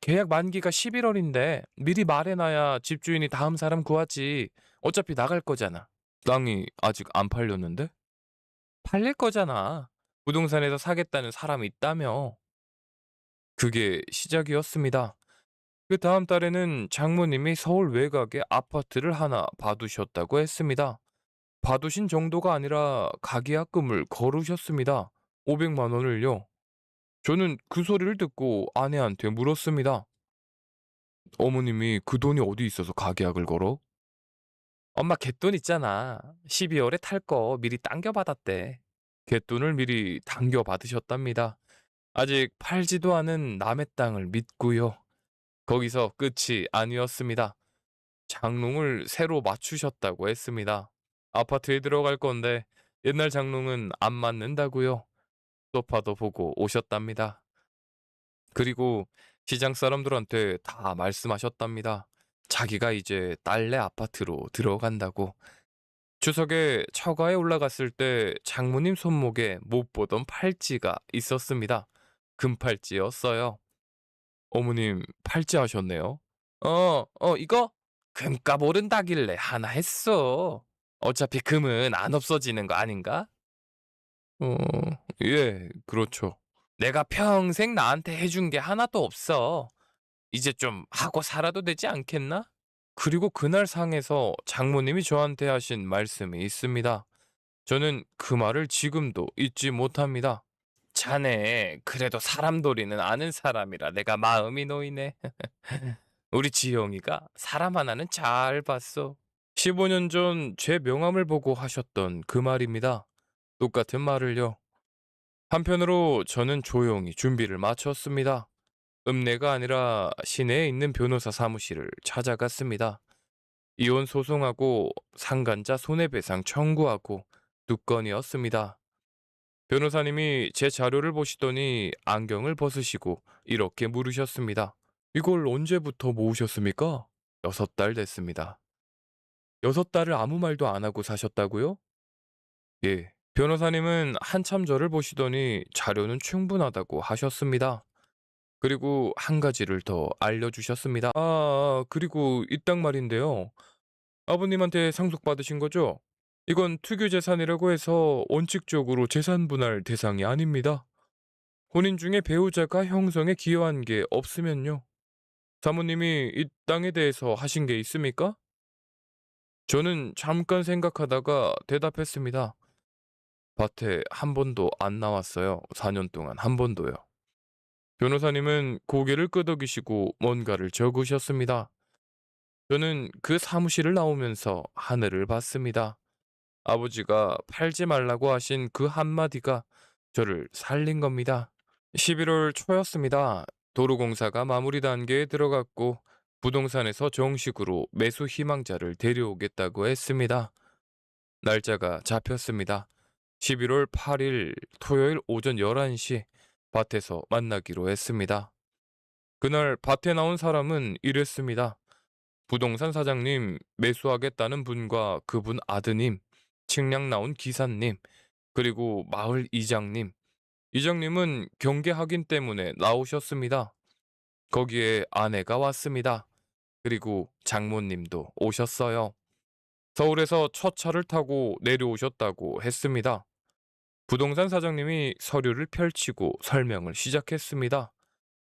계약 만기가 11월인데 미리 말해놔야 집주인이 다음 사람 구하지. 어차피 나갈 거잖아. 땅이 아직 안 팔렸는데? 팔릴 거잖아. 부동산에서 사겠다는 사람이 있다며. 그게 시작이었습니다. 그 다음 달에는 장모님이 서울 외곽에 아파트를 하나 봐두셨다고 했습니다. 봐두신 정도가 아니라 가계약금을 걸으셨습니다. 500만 원을요. 저는 그 소리를 듣고 아내한테 물었습니다. 어머님이 그 돈이 어디 있어서 가계약을 걸어? 엄마 갯돈 있잖아. 12월에 탈 거 미리 당겨받았대. 갯돈을 미리 당겨받으셨답니다. 아직 팔지도 않은 남의 땅을 믿고요. 거기서 끝이 아니었습니다. 장롱을 새로 맞추셨다고 했습니다. 아파트에 들어갈 건데 옛날 장롱은 안 맞는다고요. 소파도 보고 오셨답니다. 그리고 시장 사람들한테 다 말씀하셨답니다. 자기가 이제 딸네 아파트로 들어간다고. 추석에 처가에 올라갔을 때 장모님 손목에 못 보던 팔찌가 있었습니다. 금팔찌였어요. 어머님 팔찌 하셨네요. 이거? 금값 오른다길래 하나 했어. 어차피 금은 안 없어지는 거 아닌가? 어, 예, 그렇죠. 내가 평생 나한테 해준 게 하나도 없어. 이제 좀 하고 살아도 되지 않겠나? 그리고 그날 상에서 장모님이 저한테 하신 말씀이 있습니다. 저는 그 말을 지금도 잊지 못합니다. 자네, 그래도 사람 도리는 아는 사람이라 내가 마음이 놓이네. 우리 지영이가 사람 하나는 잘 봤어. 15년 전 제 명함을 보고 하셨던 그 말입니다. 똑같은 말을요. 한편으로 저는 조용히 준비를 마쳤습니다. 읍내가 아니라 시내에 있는 변호사 사무실을 찾아갔습니다. 이혼 소송하고 상간자 손해배상 청구하고 두 건이었습니다. 변호사님이 제 자료를 보시더니 안경을 벗으시고 이렇게 물으셨습니다. 이걸 언제부터 모으셨습니까? 6달 됐습니다. 6달을 아무 말도 안 하고 사셨다고요? 예. 변호사님은 한참 저를 보시더니 자료는 충분하다고 하셨습니다. 그리고 한 가지를 더 알려주셨습니다. 그리고 이 땅 말인데요. 아버님한테 상속받으신 거죠? 이건 특유재산이라고 해서 원칙적으로 재산분할 대상이 아닙니다. 혼인 중에 배우자가 형성에 기여한 게 없으면요. 사모님이 이 땅에 대해서 하신 게 있습니까? 저는 잠깐 생각하다가 대답했습니다. 밭에 한 번도 안 나왔어요. 4년 동안 한 번도요. 변호사님은 고개를 끄덕이시고 뭔가를 적으셨습니다. 저는 그 사무실을 나오면서 하늘을 봤습니다. 아버지가 팔지 말라고 하신 그 한마디가 저를 살린 겁니다. 11월 초였습니다. 도로공사가 마무리 단계에 들어갔고 부동산에서 정식으로 매수 희망자를 데려오겠다고 했습니다. 날짜가 잡혔습니다. 11월 8일 토요일 오전 11시 밭에서 만나기로 했습니다. 그날 밭에 나온 사람은 이랬습니다. 부동산 사장님, 매수하겠다는 분과 그분 아드님, 측량 나온 기사님, 그리고 마을 이장님. 이장님은 경계 확인 때문에 나오셨습니다. 거기에 아내가 왔습니다. 그리고 장모님도 오셨어요. 서울에서 첫 차를 타고 내려오셨다고 했습니다. 부동산 사장님이 서류를 펼치고 설명을 시작했습니다.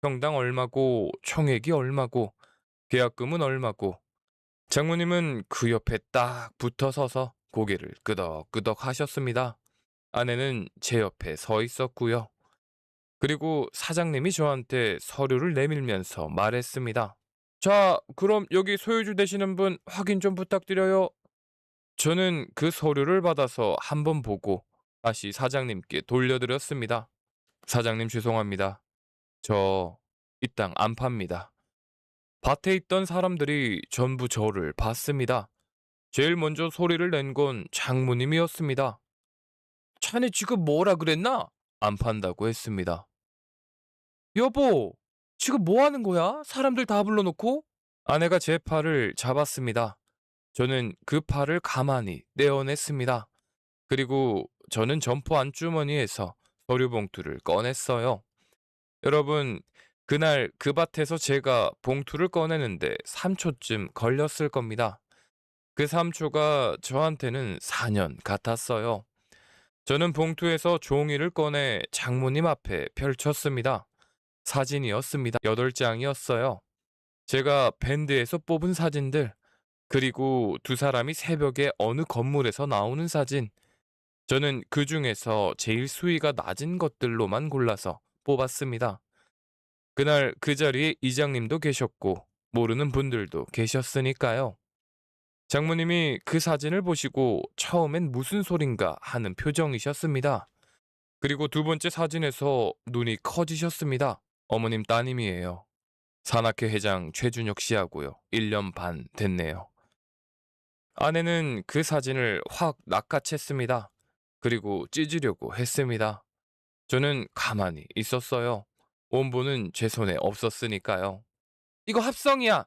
평당 얼마고, 총액이 얼마고, 계약금은 얼마고. 장모님은 그 옆에 딱 붙어 서서 고개를 끄덕끄덕 하셨습니다. 아내는 제 옆에 서 있었고요. 그리고 사장님이 저한테 서류를 내밀면서 말했습니다. 자, 그럼 여기 소유주 되시는 분 확인 좀 부탁드려요. 저는 그 서류를 받아서 한번 보고 다시 사장님께 돌려드렸습니다. 사장님 죄송합니다. 저 이 땅 안 팝니다. 밭에 있던 사람들이 전부 저를 봤습니다. 제일 먼저 소리를 낸 건 장모님이었습니다. 자네 지금 뭐라 그랬나? 안 판다고 했습니다. 여보, 지금 뭐 하는 거야? 사람들 다 불러놓고? 아내가 제 팔을 잡았습니다. 저는 그 팔을 가만히 떼어냈습니다. 그리고 저는 점포 안주머니에서 서류 봉투를 꺼냈어요. 여러분, 그날 그 밭에서 제가 봉투를 꺼내는데 3초쯤 걸렸을 겁니다. 그 3초가 저한테는 4년 같았어요. 저는 봉투에서 종이를 꺼내 장모님 앞에 펼쳤습니다. 사진이었습니다. 8장이었어요. 제가 밴드에서 뽑은 사진들, 그리고 두 사람이 새벽에 어느 건물에서 나오는 사진. 저는 그 중에서 제일 수위가 낮은 것들로만 골라서 뽑았습니다. 그날 그 자리에 이장님도 계셨고, 모르는 분들도 계셨으니까요. 장모님이 그 사진을 보시고 처음엔 무슨 소린가 하는 표정이셨습니다. 그리고 두 번째 사진에서 눈이 커지셨습니다. 어머님 따님이에요. 산악회 회장 최준혁 씨하고요. 1년 반 됐네요. 아내는 그 사진을 확 낚아챘습니다. 그리고 찢으려고 했습니다. 저는 가만히 있었어요. 원본은 제 손에 없었으니까요. 이거 합성이야.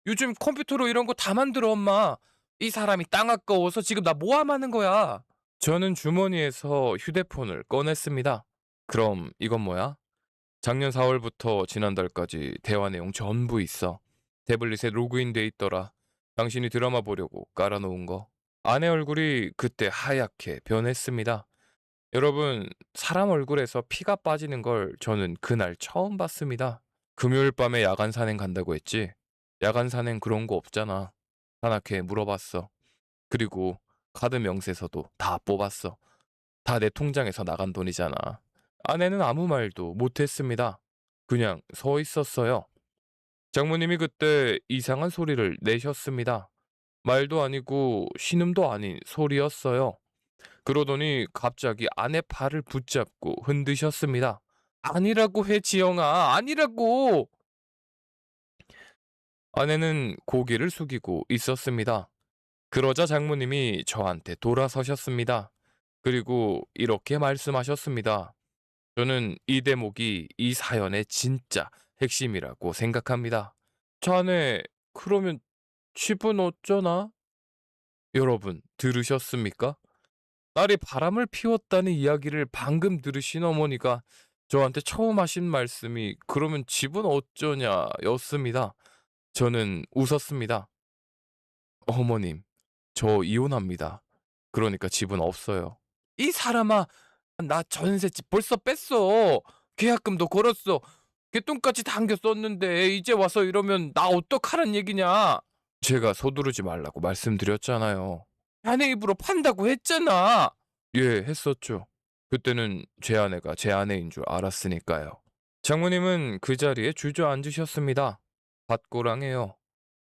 요즘 컴퓨터로 이런 거 다 만들어, 엄마. 이 사람이 땅 아까워서 지금 나 모함하는 거야. 저는 주머니에서 휴대폰을 꺼냈습니다. 그럼 이건 뭐야? 작년 4월부터 지난달까지 대화 내용 전부 있어. 태블릿에 로그인돼 있더라. 당신이 드라마 보려고 깔아놓은 거. 아내 얼굴이 그때 하얗게 변했습니다. 여러분, 사람 얼굴에서 피가 빠지는 걸 저는 그날 처음 봤습니다. 금요일 밤에 야간 산행 간다고 했지? 야간 산행 그런 거 없잖아. 산악회에 물어봤어. 그리고 카드 명세서도 다 뽑았어. 다 내 통장에서 나간 돈이잖아. 아내는 아무 말도 못했습니다. 그냥 서 있었어요. 장모님이 그때 이상한 소리를 내셨습니다. 말도 아니고 신음도 아닌 소리였어요. 그러더니 갑자기 아내 팔을 붙잡고 흔드셨습니다. 아니라고 해, 지영아. 아니라고. 아내는 고개를 숙이고 있었습니다. 그러자 장모님이 저한테 돌아서셨습니다. 그리고 이렇게 말씀하셨습니다. 저는 이 대목이 이 사연의 진짜 핵심이라고 생각합니다. 자네, 그러면 집은 어쩌나? 여러분, 들으셨습니까? 딸이 바람을 피웠다는 이야기를 방금 들으신 어머니가 저한테 처음 하신 말씀이 그러면 집은 어쩌냐 였습니다. 저는 웃었습니다. 어머님, 저 이혼합니다. 그러니까 집은 없어요. 이 사람아, 나 전셋집 벌써 뺐어. 계약금도 걸었어. 개똥까지 당겨 썼는데 이제 와서 이러면 나 어떡하란 얘기냐. 제가 서두르지 말라고 말씀드렸잖아요. 아내 입으로 판다고 했잖아. 예, 했었죠. 그때는 제 아내가 제 아내인 줄 알았으니까요. 장모님은 그 자리에 주저앉으셨습니다. 밭고랑해요.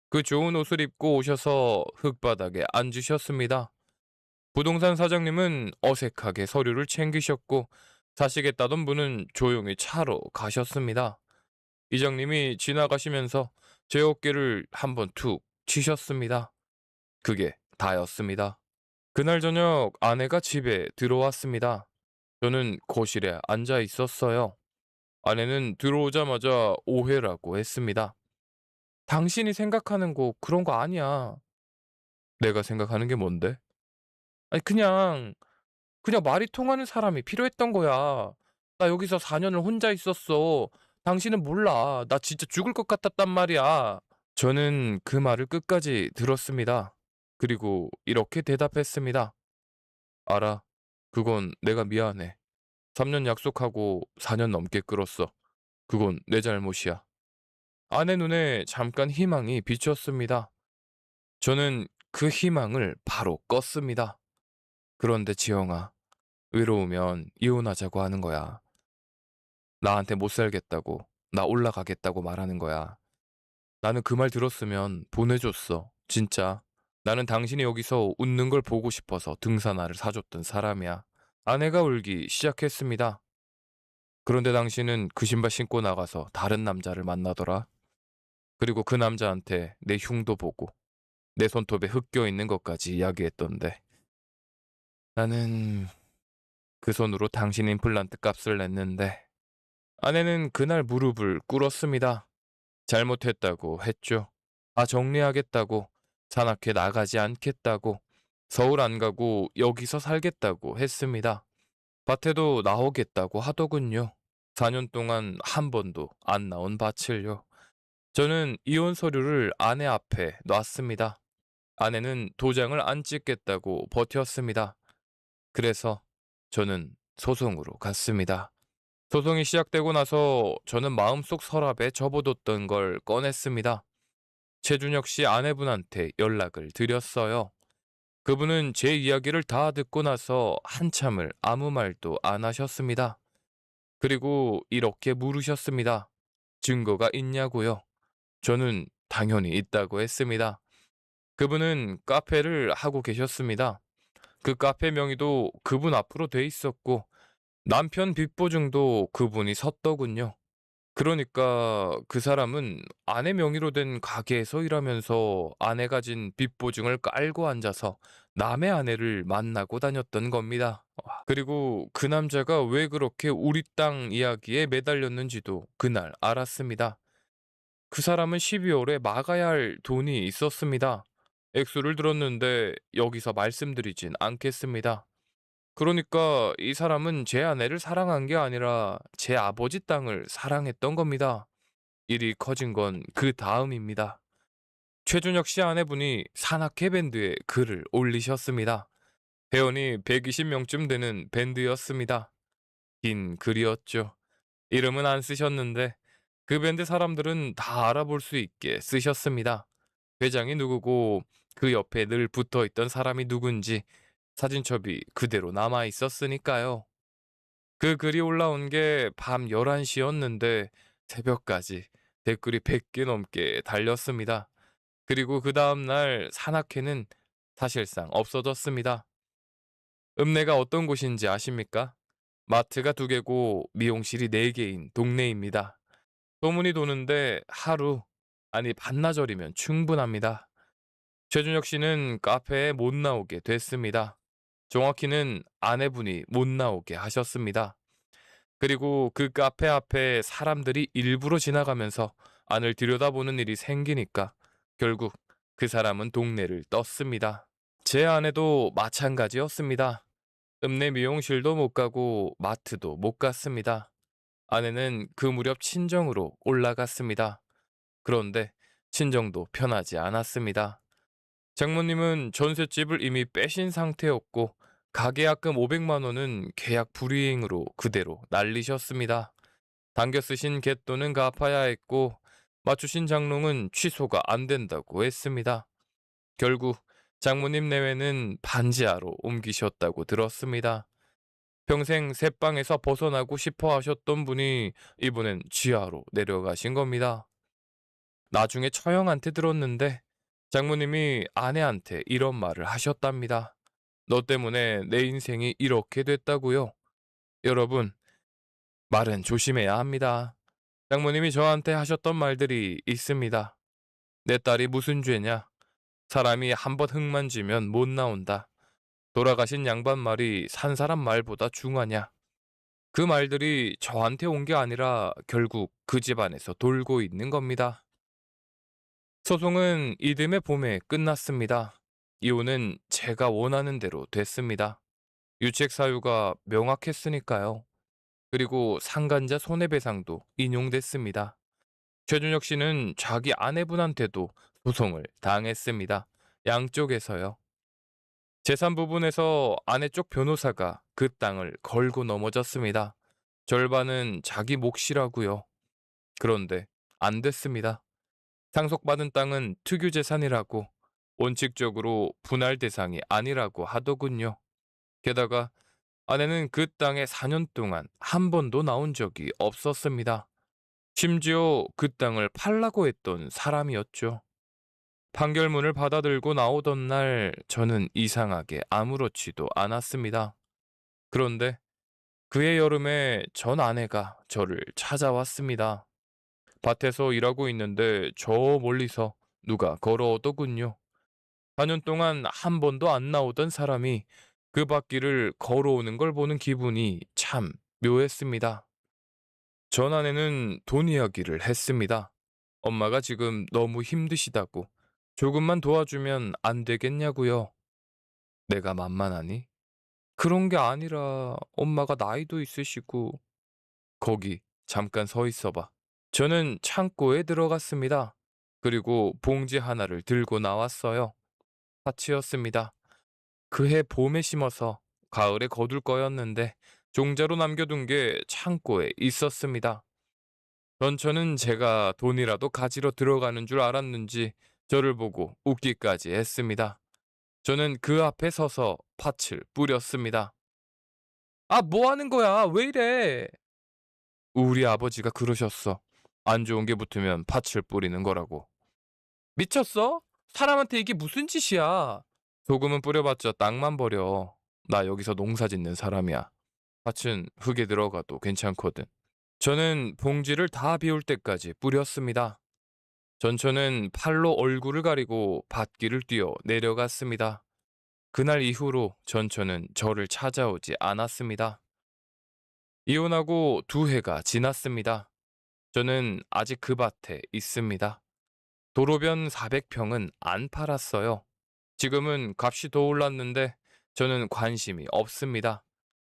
그 좋은 옷을 입고 오셔서 흙바닥에 앉으셨습니다. 부동산 사장님은 어색하게 서류를 챙기셨고 사시겠다던 분은 조용히 차로 가셨습니다. 이장님이 지나가시면서 제 어깨를 한번 툭 치셨습니다. 그게 다였습니다. 그날 저녁 아내가 집에 들어왔습니다. 저는 거실에 앉아 있었어요. 아내는 들어오자마자 오해라고 했습니다. 당신이 생각하는 거 그런 거 아니야. 내가 생각하는 게 뭔데? 아니 그냥 말이 통하는 사람이 필요했던 거야. 나 여기서 4년을 혼자 있었어. 당신은 몰라. 나 진짜 죽을 것 같았단 말이야. 저는 그 말을 끝까지 들었습니다. 그리고 이렇게 대답했습니다. 알아. 그건 내가 미안해. 3년 약속하고 4년 넘게 끌었어. 그건 내 잘못이야. 아내 눈에 잠깐 희망이 비쳤습니다. 저는 그 희망을 바로 껐습니다. 그런데 지영아, 외로우면 이혼하자고 하는 거야. 나한테 못 살겠다고, 나 올라가겠다고 말하는 거야. 나는 그 말 들었으면 보내줬어. 진짜. 나는 당신이 여기서 웃는 걸 보고 싶어서 등산화를 사줬던 사람이야. 아내가 울기 시작했습니다. 그런데 당신은 그 신발 신고 나가서 다른 남자를 만나더라. 그리고 그 남자한테 내 흉도 보고 내 손톱에 흙 껴있는 것까지 이야기했던데. 나는 그 손으로 당신 임플란트 값을 냈는데. 아내는 그날 무릎을 꿇었습니다. 잘못했다고 했죠. 다 정리하겠다고, 산악회 나가지 않겠다고, 서울 안 가고 여기서 살겠다고 했습니다. 밭에도 나오겠다고 하더군요. 4년 동안 한 번도 안 나온 밭을요. 저는 이혼 서류를 아내 앞에 놨습니다. 아내는 도장을 안 찍겠다고 버텼습니다. 그래서 저는 소송으로 갔습니다. 소송이 시작되고 나서 저는 마음속 서랍에 접어뒀던 걸 꺼냈습니다. 최준혁 씨 아내분한테 연락을 드렸어요. 그분은 제 이야기를 다 듣고 나서 한참을 아무 말도 안 하셨습니다. 그리고 이렇게 물으셨습니다. 증거가 있냐고요? 저는 당연히 있다고 했습니다. 그분은 카페를 하고 계셨습니다. 그 카페 명의도 그분 앞으로 돼 있었고 남편 빚보증도 그분이 섰더군요. 그러니까 그 사람은 아내 명의로 된 가게에서 일하면서 아내가 진 빚보증을 깔고 앉아서 남의 아내를 만나고 다녔던 겁니다. 그리고 그 남자가 왜 그렇게 우리 땅 이야기에 매달렸는지도 그날 알았습니다. 그 사람은 12월에 막아야 할 돈이 있었습니다. 액수를 들었는데 여기서 말씀드리진 않겠습니다. 그러니까 이 사람은 제 아내를 사랑한 게 아니라 제 아버지 땅을 사랑했던 겁니다. 일이 커진 건 그 다음입니다. 최준혁 씨 아내분이 산악회 밴드에 글을 올리셨습니다. 회원이 120명쯤 되는 밴드였습니다. 긴 글이었죠. 이름은 안 쓰셨는데 그 밴드 사람들은 다 알아볼 수 있게 쓰셨습니다. 회장이 누구고 그 옆에 늘 붙어 있던 사람이 누군지 사진첩이 그대로 남아 있었으니까요. 그 글이 올라온 게 밤 11시였는데 새벽까지 댓글이 100개 넘게 달렸습니다. 그리고 그 다음날 산악회는 사실상 없어졌습니다. 읍내가 어떤 곳인지 아십니까? 마트가 2개고 미용실이 4개인 동네입니다. 소문이 도는데 하루, 아니 반나절이면 충분합니다. 최준혁 씨는 카페에 못 나오게 됐습니다. 정확히는 아내분이 못 나오게 하셨습니다. 그리고 그 카페 앞에 사람들이 일부러 지나가면서 안을 들여다보는 일이 생기니까 결국 그 사람은 동네를 떴습니다. 제 아내도 마찬가지였습니다. 읍내 미용실도 못 가고 마트도 못 갔습니다. 아내는 그 무렵 친정으로 올라갔습니다. 그런데 친정도 편하지 않았습니다. 장모님은 전셋집을 이미 빼신 상태였고 가계약금 500만 원은 계약 불이행으로 그대로 날리셨습니다. 당겨 쓰신 갯돈은 갚아야 했고 맞추신 장롱은 취소가 안 된다고 했습니다. 결국 장모님 내외는 반지하로 옮기셨다고 들었습니다. 평생 새방에서 벗어나고 싶어 하셨던 분이 이번엔 지하로 내려가신 겁니다. 나중에 처형한테 들었는데 장모님이 아내한테 이런 말을 하셨답니다. 너 때문에 내 인생이 이렇게 됐다고요. 여러분, 말은 조심해야 합니다. 장모님이 저한테 하셨던 말들이 있습니다. 내 딸이 무슨 죄냐? 사람이 한 번 흙만 지면 못 나온다. 돌아가신 양반 말이 산 사람 말보다 중하냐? 그 말들이 저한테 온 게 아니라 결국 그 집안에서 돌고 있는 겁니다. 소송은 이듬해 봄에 끝났습니다. 이혼은 제가 원하는 대로 됐습니다. 유책 사유가 명확했으니까요. 그리고 상간자 손해배상도 인용됐습니다. 최준혁 씨는 자기 아내분한테도 소송을 당했습니다. 양쪽에서요. 재산 부분에서 아내 쪽 변호사가 그 땅을 걸고 넘어졌습니다. 절반은 자기 몫이라고요. 그런데 안 됐습니다. 상속받은 땅은 특유재산이라고 원칙적으로 분할 대상이 아니라고 하더군요. 게다가 아내는 그 땅에 4년 동안 한 번도 나온 적이 없었습니다. 심지어 그 땅을 팔라고 했던 사람이었죠. 판결문을 받아들고 나오던 날 저는 이상하게 아무렇지도 않았습니다. 그런데 그해 여름에 전 아내가 저를 찾아왔습니다. 밭에서 일하고 있는데 저 멀리서 누가 걸어오더군요. 4년 동안 한 번도 안 나오던 사람이 그 밭길을 걸어오는 걸 보는 기분이 참 묘했습니다. 전 아내는 돈 이야기를 했습니다. 엄마가 지금 너무 힘드시다고 조금만 도와주면 안 되겠냐고요. 내가 만만하니? 그런 게 아니라 엄마가 나이도 있으시고 거기 잠깐 서 있어봐. 저는 창고에 들어갔습니다. 그리고 봉지 하나를 들고 나왔어요. 파치였습니다. 그해 봄에 심어서 가을에 거둘 거였는데 종자로 남겨둔 게 창고에 있었습니다. 전처는 제가 돈이라도 가지러 들어가는 줄 알았는지 저를 보고 웃기까지 했습니다. 저는 그 앞에 서서 팥을 뿌렸습니다. 아, 뭐 하는 거야? 왜 이래? 우리 아버지가 그러셨어. 안 좋은 게 붙으면 팥을 뿌리는 거라고. 미쳤어? 사람한테 이게 무슨 짓이야? 소금은 뿌려봤자 땅만 버려. 나 여기서 농사 짓는 사람이야. 밭은 흙에 들어가도 괜찮거든. 저는 봉지를 다 비울 때까지 뿌렸습니다. 전처는 팔로 얼굴을 가리고 밭길을 뛰어 내려갔습니다. 그날 이후로 전처는 저를 찾아오지 않았습니다. 이혼하고 2해가 지났습니다. 저는 아직 그 밭에 있습니다. 도로변 400평은 안 팔았어요. 지금은 값이 더 올랐는데 저는 관심이 없습니다.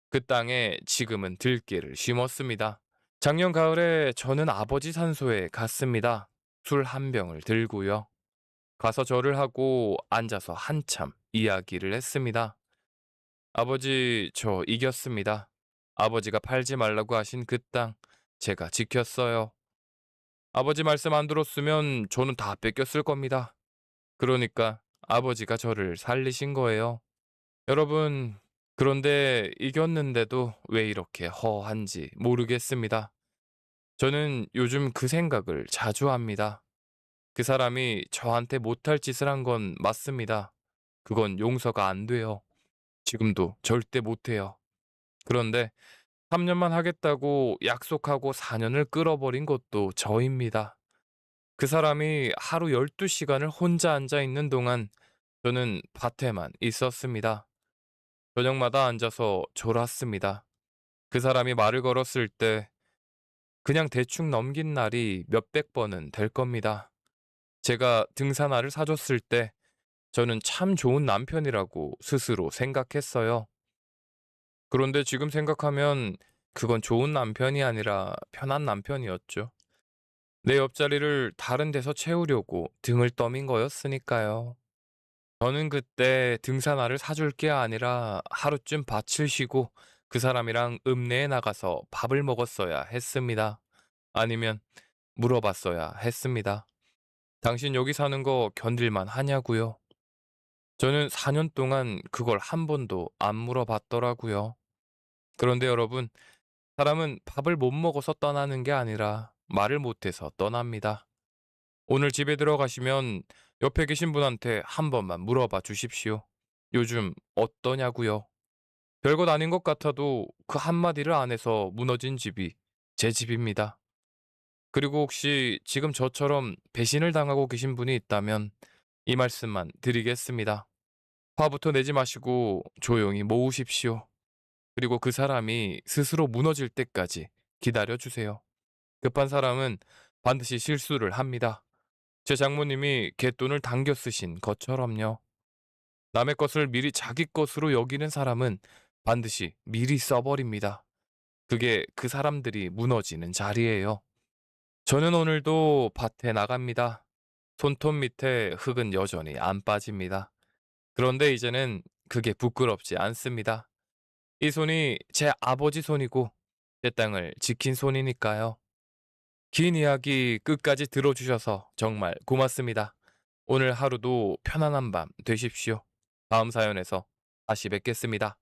그 땅에 지금은 들깨를 심었습니다. 작년 가을에 저는 아버지 산소에 갔습니다. 술 한 병을 들고요. 가서 절을 하고 앉아서 한참 이야기를 했습니다. 아버지, 저 이겼습니다. 아버지가 팔지 말라고 하신 그 땅 제가 지켰어요. 아버지 말씀 안 들었으면 저는 다 뺏겼을 겁니다. 그러니까 아버지가 저를 살리신 거예요. 여러분, 그런데 이겼는데도 왜 이렇게 허한지 모르겠습니다. 저는 요즘 그 생각을 자주 합니다. 그 사람이 저한테 못할 짓을 한 건 맞습니다. 그건 용서가 안 돼요. 지금도 절대 못해요. 그런데 3년만 하겠다고 약속하고 4년을 끌어버린 것도 저입니다. 그 사람이 하루 12시간을 혼자 앉아 있는 동안 저는 밭에만 있었습니다. 저녁마다 앉아서 졸았습니다. 그 사람이 말을 걸었을 때 그냥 대충 넘긴 날이 몇백 번은 될 겁니다. 제가 등산화를 사줬을 때 저는 참 좋은 남편이라고 스스로 생각했어요. 그런데 지금 생각하면 그건 좋은 남편이 아니라 편한 남편이었죠. 내 옆자리를 다른 데서 채우려고 등을 떠민 거였으니까요. 저는 그때 등산화를 사줄 게 아니라 하루쯤 밭을 쉬고 그 사람이랑 읍내에 나가서 밥을 먹었어야 했습니다. 아니면 물어봤어야 했습니다. 당신 여기 사는 거 견딜만 하냐고요? 저는 4년 동안 그걸 한 번도 안 물어봤더라고요. 그런데 여러분, 사람은 밥을 못 먹어서 떠나는 게 아니라 말을 못해서 떠납니다. 오늘 집에 들어가시면 옆에 계신 분한테 한 번만 물어봐 주십시오. 요즘 어떠냐고요? 별것 아닌 것 같아도 그 한마디를 안 해서 무너진 집이 제 집입니다. 그리고 혹시 지금 저처럼 배신을 당하고 계신 분이 있다면 이 말씀만 드리겠습니다. 화부터 내지 마시고 조용히 모으십시오. 그리고 그 사람이 스스로 무너질 때까지 기다려 주세요. 급한 사람은 반드시 실수를 합니다. 제 장모님이 갯돈을 당겨 쓰신 것처럼요. 남의 것을 미리 자기 것으로 여기는 사람은 반드시 미리 써버립니다. 그게 그 사람들이 무너지는 자리예요. 저는 오늘도 밭에 나갑니다. 손톱 밑에 흙은 여전히 안 빠집니다. 그런데 이제는 그게 부끄럽지 않습니다. 이 손이 제 아버지 손이고 제 땅을 지킨 손이니까요. 긴 이야기 끝까지 들어주셔서 정말 고맙습니다. 오늘 하루도 편안한 밤 되십시오. 다음 사연에서 다시 뵙겠습니다.